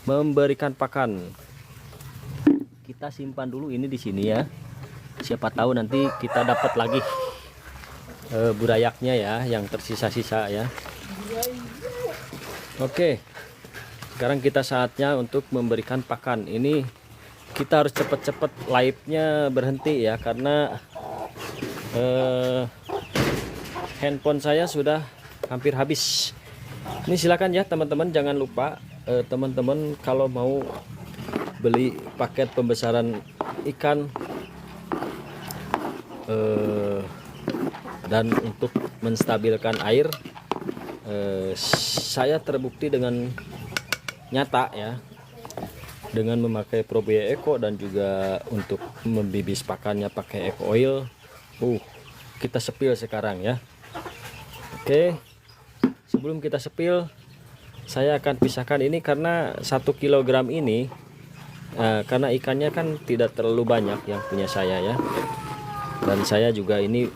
memberikan pakan. Kita simpan dulu ini di sini ya. Siapa tahu nanti kita dapat lagi burayaknya ya, yang tersisa-sisa ya. Oke, sekarang kita saatnya untuk memberikan pakan. Ini kita harus cepat-cepat live-nya berhenti ya, karena handphone saya sudah hampir habis. Ini silakan ya teman-teman, jangan lupa teman-teman kalau mau beli paket pembesaran ikan dan untuk menstabilkan air, saya terbukti dengan nyata ya, dengan memakai Probia Eco dan juga untuk membibis pakannya pakai Eco Oil. Kita sepil sekarang ya. Oke, sebelum kita sepil, saya akan pisahkan ini karena 1 kilogram ini, karena ikannya kan tidak terlalu banyak yang punya saya ya. Dan saya juga ini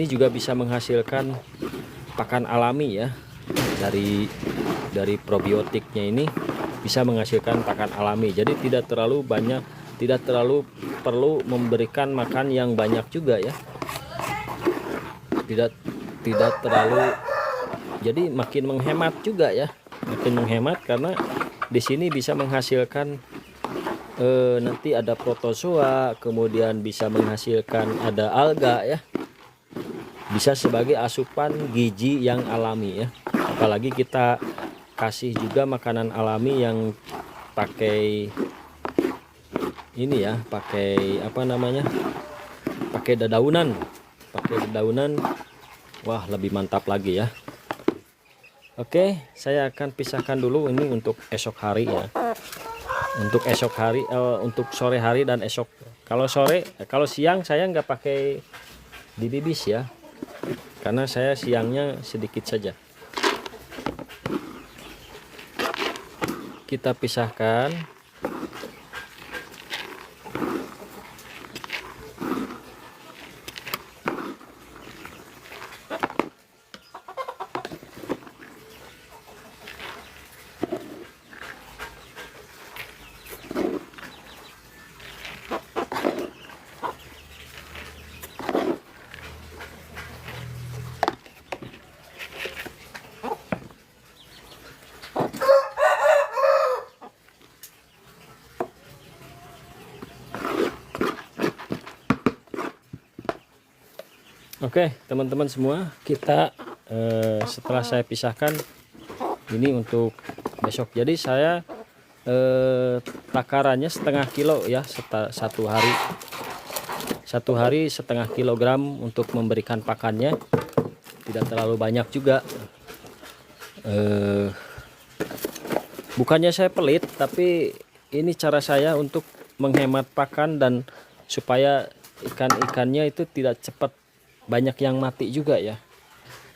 juga bisa menghasilkan pakan alami ya, dari probiotiknya ini bisa menghasilkan pakan alami. Jadi tidak terlalu banyak, tidak terlalu perlu memberikan makan yang banyak juga ya. Tidak terlalu, jadi makin menghemat juga ya, makin menghemat karena di sini bisa menghasilkan nanti ada protozoa, kemudian bisa menghasilkan ada alga ya, bisa sebagai asupan gizi yang alami ya. Apalagi kita kasih juga makanan alami yang pakai ini ya, pakai apa namanya, pakai dedaunan, wah lebih mantap lagi ya. Oke, saya akan pisahkan dulu ini untuk esok hari ya. Untuk esok hari, untuk sore hari dan esok. Kalau siang saya nggak pakai dibibis ya, karena saya siangnya sedikit saja. Kita pisahkan. Oke, teman-teman semua, kita setelah saya pisahkan ini untuk besok. Jadi saya takarannya setengah kilo ya, satu hari setengah kilogram untuk memberikan pakannya, tidak terlalu banyak juga. Bukannya saya pelit, tapi ini cara saya untuk menghemat pakan dan supaya ikan-ikannya itu tidak cepat banyak yang mati juga ya.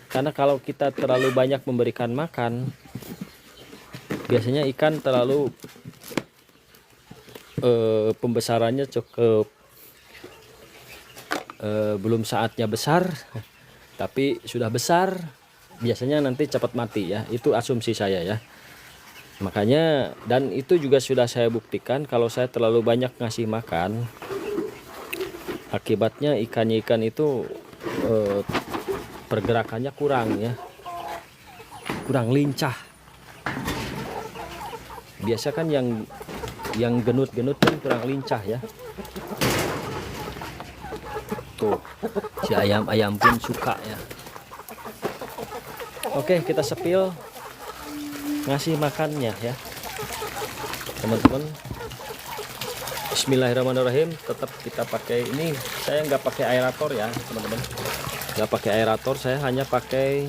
Karena kalau kita terlalu banyak memberikan makan, biasanya ikan terlalu pembesarannya cukup belum saatnya besar, tapi sudah besar, biasanya nanti cepat mati ya. Itu asumsi saya ya. Makanya, dan itu juga sudah saya buktikan, kalau saya terlalu banyak ngasih makan, akibatnya ikan itu pergerakannya kurang ya, kurang lincah. Biasa kan yang genut-genut kan kurang lincah ya. Tuh, si ayam pun suka ya. Oke, kita sepil ngasih makannya ya, teman-teman. Bismillahirrahmanirrahim. Tetap kita pakai ini, saya nggak pakai aerator ya teman-teman, nggak pakai aerator, saya hanya pakai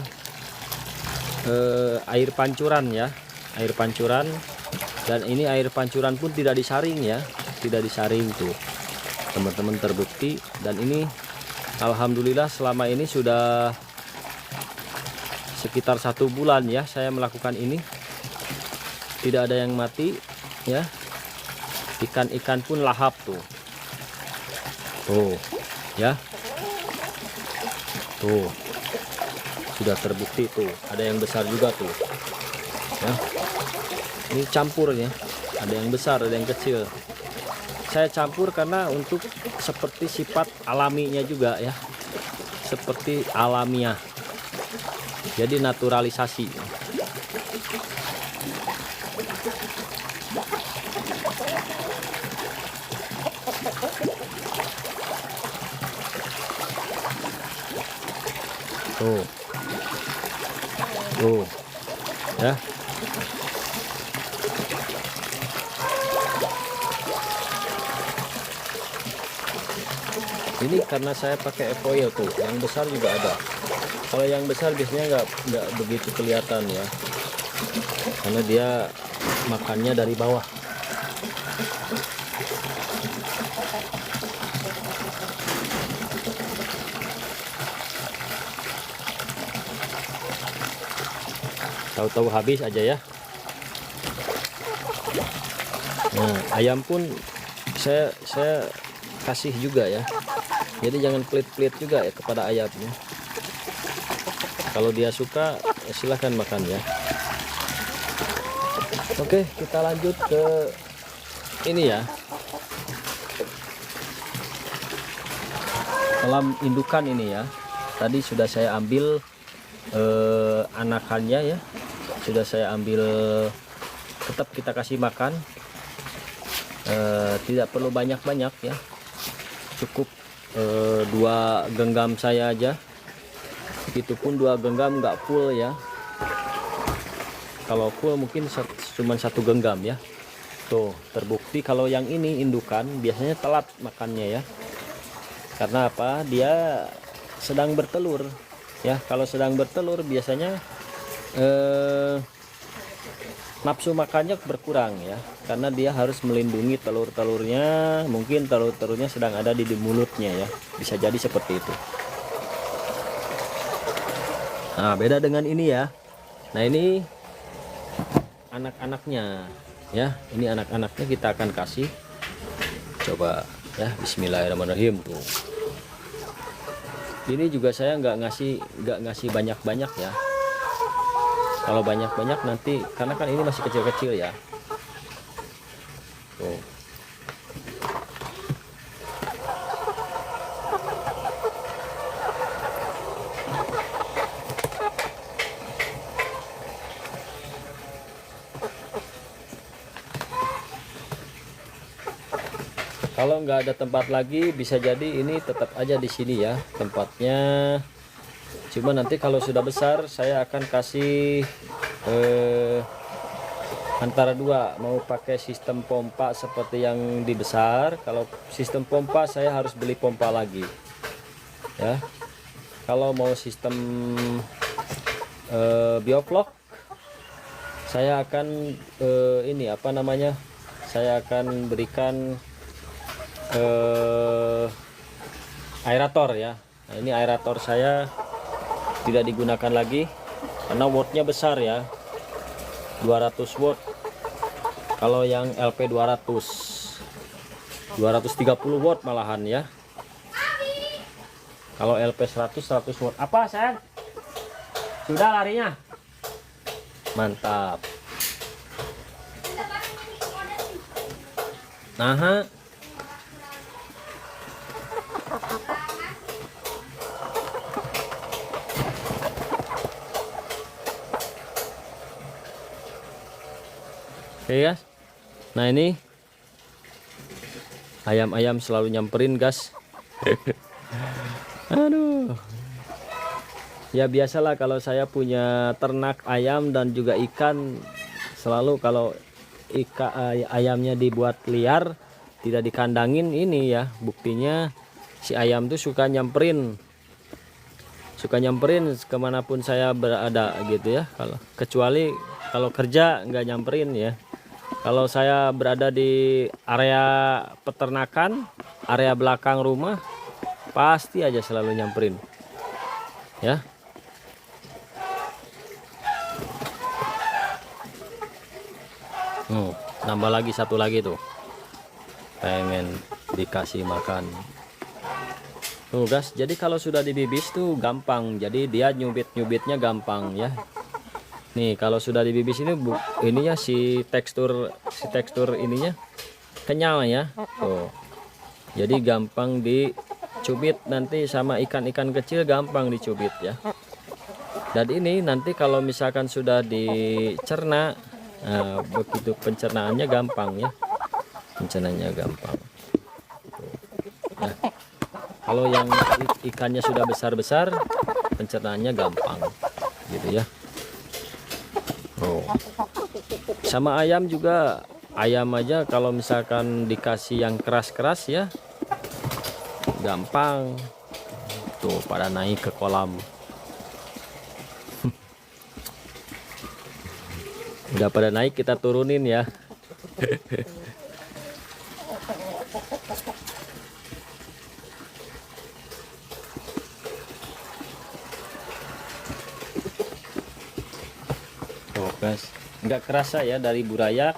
air pancuran ya, air pancuran. Dan ini air pancuran pun tidak disaring ya, tidak disaring tuh teman-teman, terbukti. Dan ini alhamdulillah selama ini sudah sekitar 1 bulan ya saya melakukan ini, tidak ada yang mati ya. Ikan-ikan pun lahap tuh ya, tuh sudah terbukti tuh, ada yang besar juga tuh ya. Ini campur ya, ada yang besar ada yang kecil. Saya campur karena untuk seperti sifat alaminya juga ya, seperti alamiah, jadi naturalisasi. Tuh ya. Ini karena saya pakai foil tuh, yang besar juga ada. Kalau yang besar biasanya nggak begitu kelihatan ya, karena dia makannya dari bawah. Tahu-tahu habis aja ya. Nah, ayam pun saya kasih juga ya. Jadi jangan pelit-pelit juga ya kepada ayamnya. Kalau dia suka ya silahkan makan ya. Oke, kita lanjut ke ini ya. Kolam indukan ini ya. Tadi sudah saya ambil anakannya ya. Sudah saya ambil, tetap kita kasih makan. Tidak perlu banyak-banyak ya. Cukup 2 genggam saya aja. Itu pun 2 genggam nggak full ya. Kalau full mungkin cuma 1 genggam ya. Tuh terbukti kalau yang ini indukan biasanya telat makannya ya. Karena apa? Dia sedang bertelur ya. Kalau sedang bertelur biasanya nafsu makannya berkurang ya, karena dia harus melindungi telur-telurnya. Mungkin telur-telurnya sedang ada di mulutnya ya, bisa jadi seperti itu. Nah, beda dengan ini ya. Nah, ini anak-anaknya ya, ini anak-anaknya kita akan kasih. Coba ya, bismillahirrahmanirrahim tuh. Ini juga saya nggak ngasih banyak-banyak ya. Kalau banyak-banyak nanti, karena kan ini masih kecil-kecil ya. Tuh. Kalau nggak ada tempat lagi, bisa jadi ini tetap aja di sini ya tempatnya. Cuma nanti kalau sudah besar, saya akan kasih antara dua, mau pakai sistem pompa seperti yang di besar. Kalau sistem pompa, saya harus beli pompa lagi ya. Kalau mau sistem bioflok, saya akan ini apa namanya, saya akan berikan aerator ya. Nah, ini aerator saya tidak digunakan lagi karena wattnya besar ya, 200 watt. Kalau yang LP 230 watt malahan ya. Kalau LP 100 watt. Apa sayang? Sudah larinya? Mantap. Nah, oke guys. Nah ini ayam-ayam selalu nyamperin gas. Aduh. Ya biasalah kalau saya punya ternak ayam dan juga ikan, selalu kalau ayamnya dibuat liar, tidak dikandangin, ini ya buktinya si ayam tuh suka nyamperin kemanapun saya berada gitu ya. Kalau kecuali kalau kerja nggak nyamperin ya. Kalau saya berada di area peternakan, area belakang rumah, pasti aja selalu nyamperin ya. Nambah lagi satu lagi tuh, pengen dikasih makan tuh guys. Jadi kalau sudah dibibis tuh gampang, jadi dia nyubitnya gampang ya. Nih kalau sudah dibibis ini ininya si tekstur ininya kenyal ya tuh, jadi gampang dicubit nanti sama ikan-ikan kecil, gampang dicubit ya. Dan ini nanti kalau misalkan sudah dicerna, nah, begitu pencernaannya gampang ya, pencernaannya gampang. Nah, kalau yang ikannya sudah besar-besar, pencernaannya gampang gitu ya. Sama ayam juga, ayam aja kalau misalkan dikasih yang keras-keras ya, gampang tuh pada naik ke kolam. Udah pada naik, kita turunin ya. Tuh guys, nggak kerasa ya dari burayak.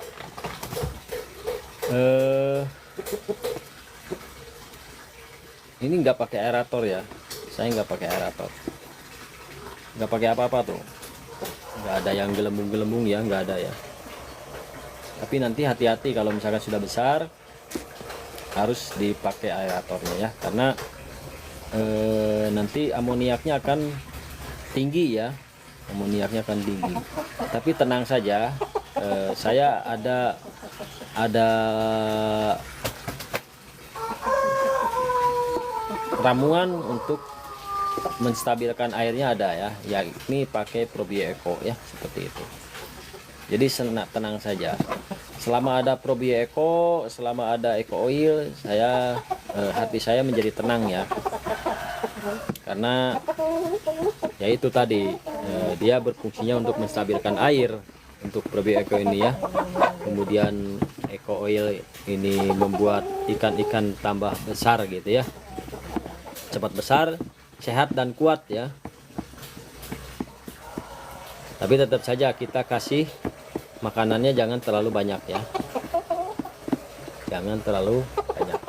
Ini nggak pakai aerator ya, saya nggak pakai aerator, nggak pakai apa-apa tuh, nggak ada yang gelembung-gelembung ya, nggak ada ya. Tapi nanti hati-hati kalau misalkan sudah besar, harus dipakai aeratornya ya, karena nanti amoniaknya akan tinggi ya, amoniaknya akan tinggi. Tapi tenang saja, saya ada ramuan untuk menstabilkan airnya, ada ya, yakni pakai Probio Eco ya, seperti itu. Jadi tenang saja, selama ada Probio Eco, selama ada Eco Oil, hati saya menjadi tenang ya, karena ya itu tadi, dia berfungsinya untuk menstabilkan air untuk Probio Eco ini ya. Kemudian Eco Oil ini membuat ikan-ikan tambah besar gitu ya, cepat besar, sehat dan kuat ya. Tapi tetap saja kita kasih makanannya jangan terlalu banyak ya, jangan terlalu banyak.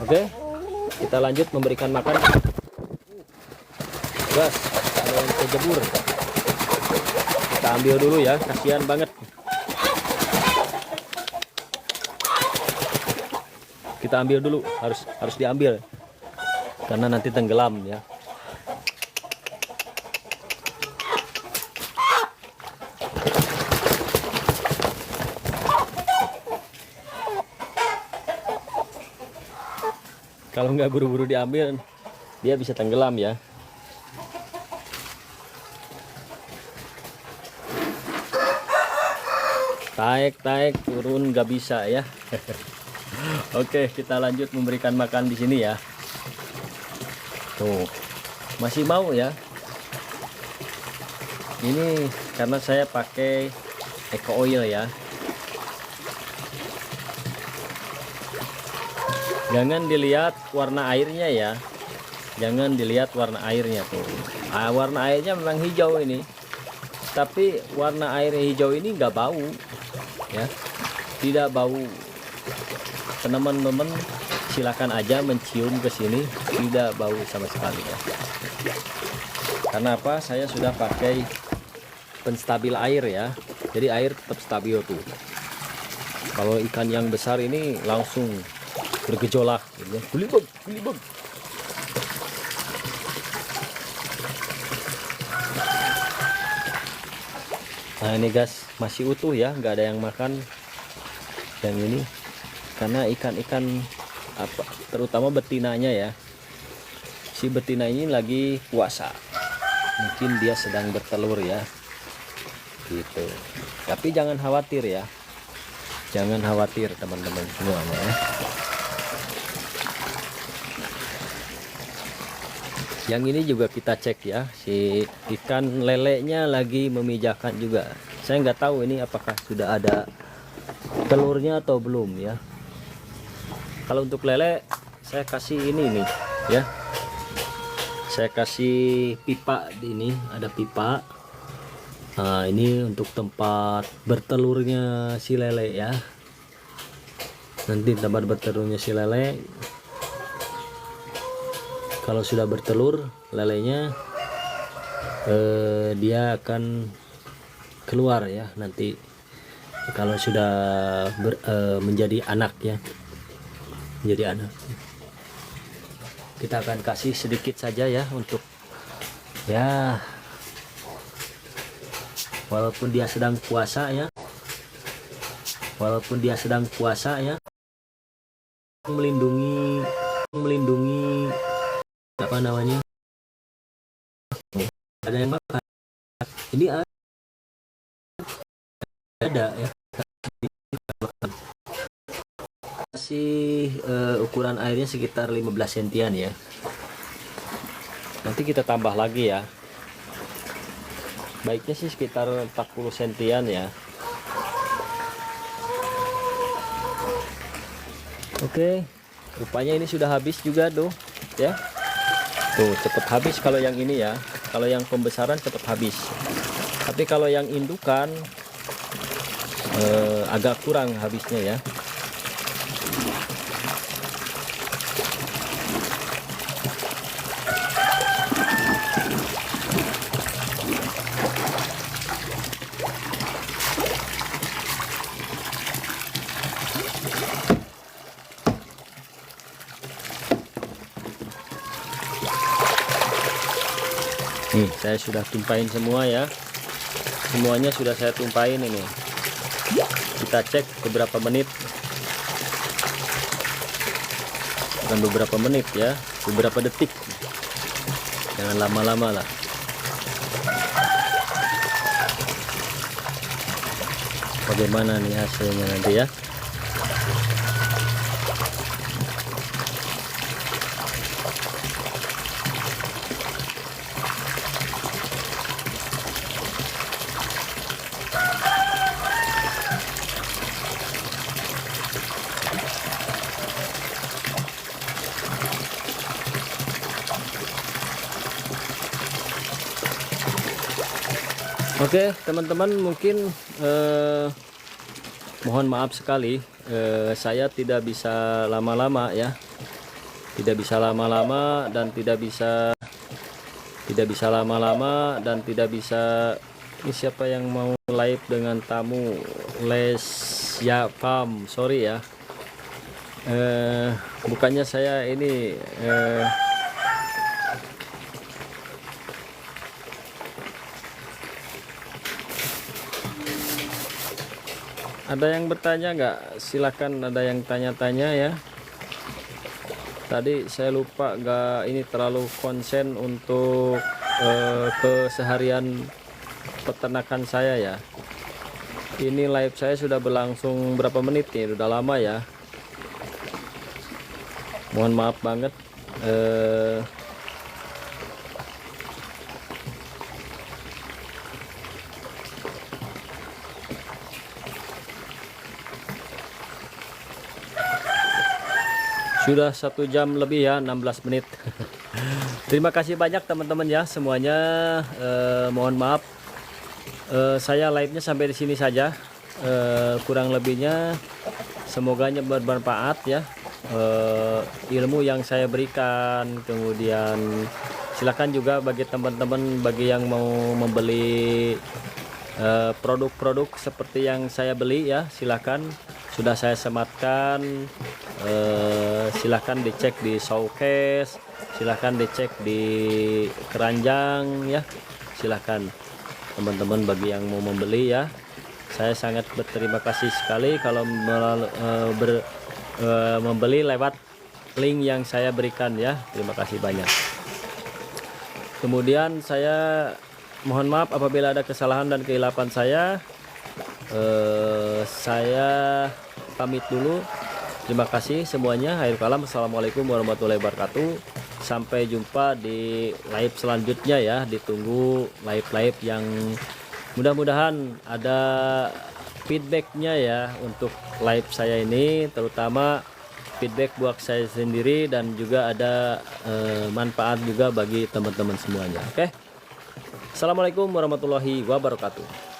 Oke, kita lanjut memberikan makan. Guys, ada yang kejebur, kita ambil dulu ya, kasihan banget. Kita ambil dulu, harus diambil karena nanti tenggelam ya. Kalau nggak buru-buru diambil, dia bisa tenggelam ya. Tarik, turun nggak bisa ya. Oke, kita lanjut memberikan makan di sini ya. Tuh, masih mau ya. Ini karena saya pakai eco oil ya. Jangan dilihat warna airnya ya. Jangan dilihat warna airnya tuh. Warna airnya memang hijau ini. Tapi warna air hijau ini nggak bau ya. Tidak bau. Teman-teman silakan aja mencium ke sini, tidak bau sama sekali ya. Karena apa? Saya sudah pakai penstabil air ya. Jadi air tetap stabil tuh. Kalau ikan yang besar ini langsung bergejolak gitu ya. Bulibog. Nah ini guys, masih utuh ya, nggak ada yang makan yang ini. Karena ikan-ikan apa, terutama betinanya ya, si betina ini lagi puasa, mungkin dia sedang bertelur ya, gitu. Tapi jangan khawatir ya, jangan khawatir teman-teman semuanya ya. Yang ini juga kita cek ya, si ikan lelenya lagi memijakan juga. Saya nggak tahu ini apakah sudah ada telurnya atau belum ya. Kalau untuk lele saya kasih ini nih ya. Saya kasih pipa di ini, ada pipa. Nah, ini untuk tempat bertelurnya si lele ya. Nanti tempat bertelurnya si lele. Kalau sudah bertelur lelenya, dia akan keluar ya nanti. Kalau sudah menjadi anak ya, menjadi anak, kita akan kasih sedikit saja ya untuk ya, walaupun dia sedang puasa ya, melindungi apa namanya, ada yang makan ini, ada ya. Kasih ukuran airnya sekitar 15 sentian ya. Nanti kita tambah lagi ya, baiknya sih sekitar 40 sentian ya. Oke, rupanya ini sudah habis juga tuh ya. Tuh cepet habis kalau yang ini ya. Kalau yang pembesaran cepet habis. Tapi kalau yang indukan agak kurang habisnya ya. Nih, saya sudah tumpahin semua ya. Semuanya sudah saya tumpahin ini. Kita cek beberapa menit. Bukan beberapa menit ya, beberapa detik. Jangan lama-lama lah. Bagaimana nih hasilnya nanti ya? Oke teman-teman, mungkin mohon maaf sekali, saya tidak bisa lama-lama ya, tidak bisa lama-lama dan tidak bisa lama-lama dan tidak bisa. Ini siapa yang mau live dengan tamu les ya, pam, sorry ya, bukannya saya ini ada yang bertanya nggak? Silakan, ada yang tanya-tanya ya. Tadi saya lupa nggak ini terlalu konsen untuk keseharian peternakan saya ya. Ini live saya sudah berlangsung berapa menit nih, udah lama ya. Mohon maaf banget. Sudah 1 jam lebih ya, 16 menit. Terima kasih banyak teman-teman ya semuanya. Mohon maaf, saya live-nya sampai di sini saja. Kurang lebihnya semoganya bermanfaat ya. Ilmu yang saya berikan, kemudian silakan juga bagi teman-teman bagi yang mau membeli produk-produk seperti yang saya beli ya, silakan. Sudah saya sematkan, silahkan dicek di showcase, silahkan dicek di keranjang ya, silahkan teman-teman bagi yang mau membeli ya. Saya sangat berterima kasih sekali kalau membeli lewat link yang saya berikan ya, terima kasih banyak. Kemudian saya mohon maaf apabila ada kesalahan dan kehilapan saya. Saya pamit dulu. Terima kasih semuanya. Akhir kalam, assalamualaikum warahmatullahi wabarakatuh. Sampai jumpa di live selanjutnya ya. Ditunggu live-live yang mudah-mudahan ada feedbacknya ya untuk live saya ini, terutama feedback buat saya sendiri dan juga ada manfaat juga bagi teman-teman semuanya. Oke. Assalamualaikum warahmatullahi wabarakatuh.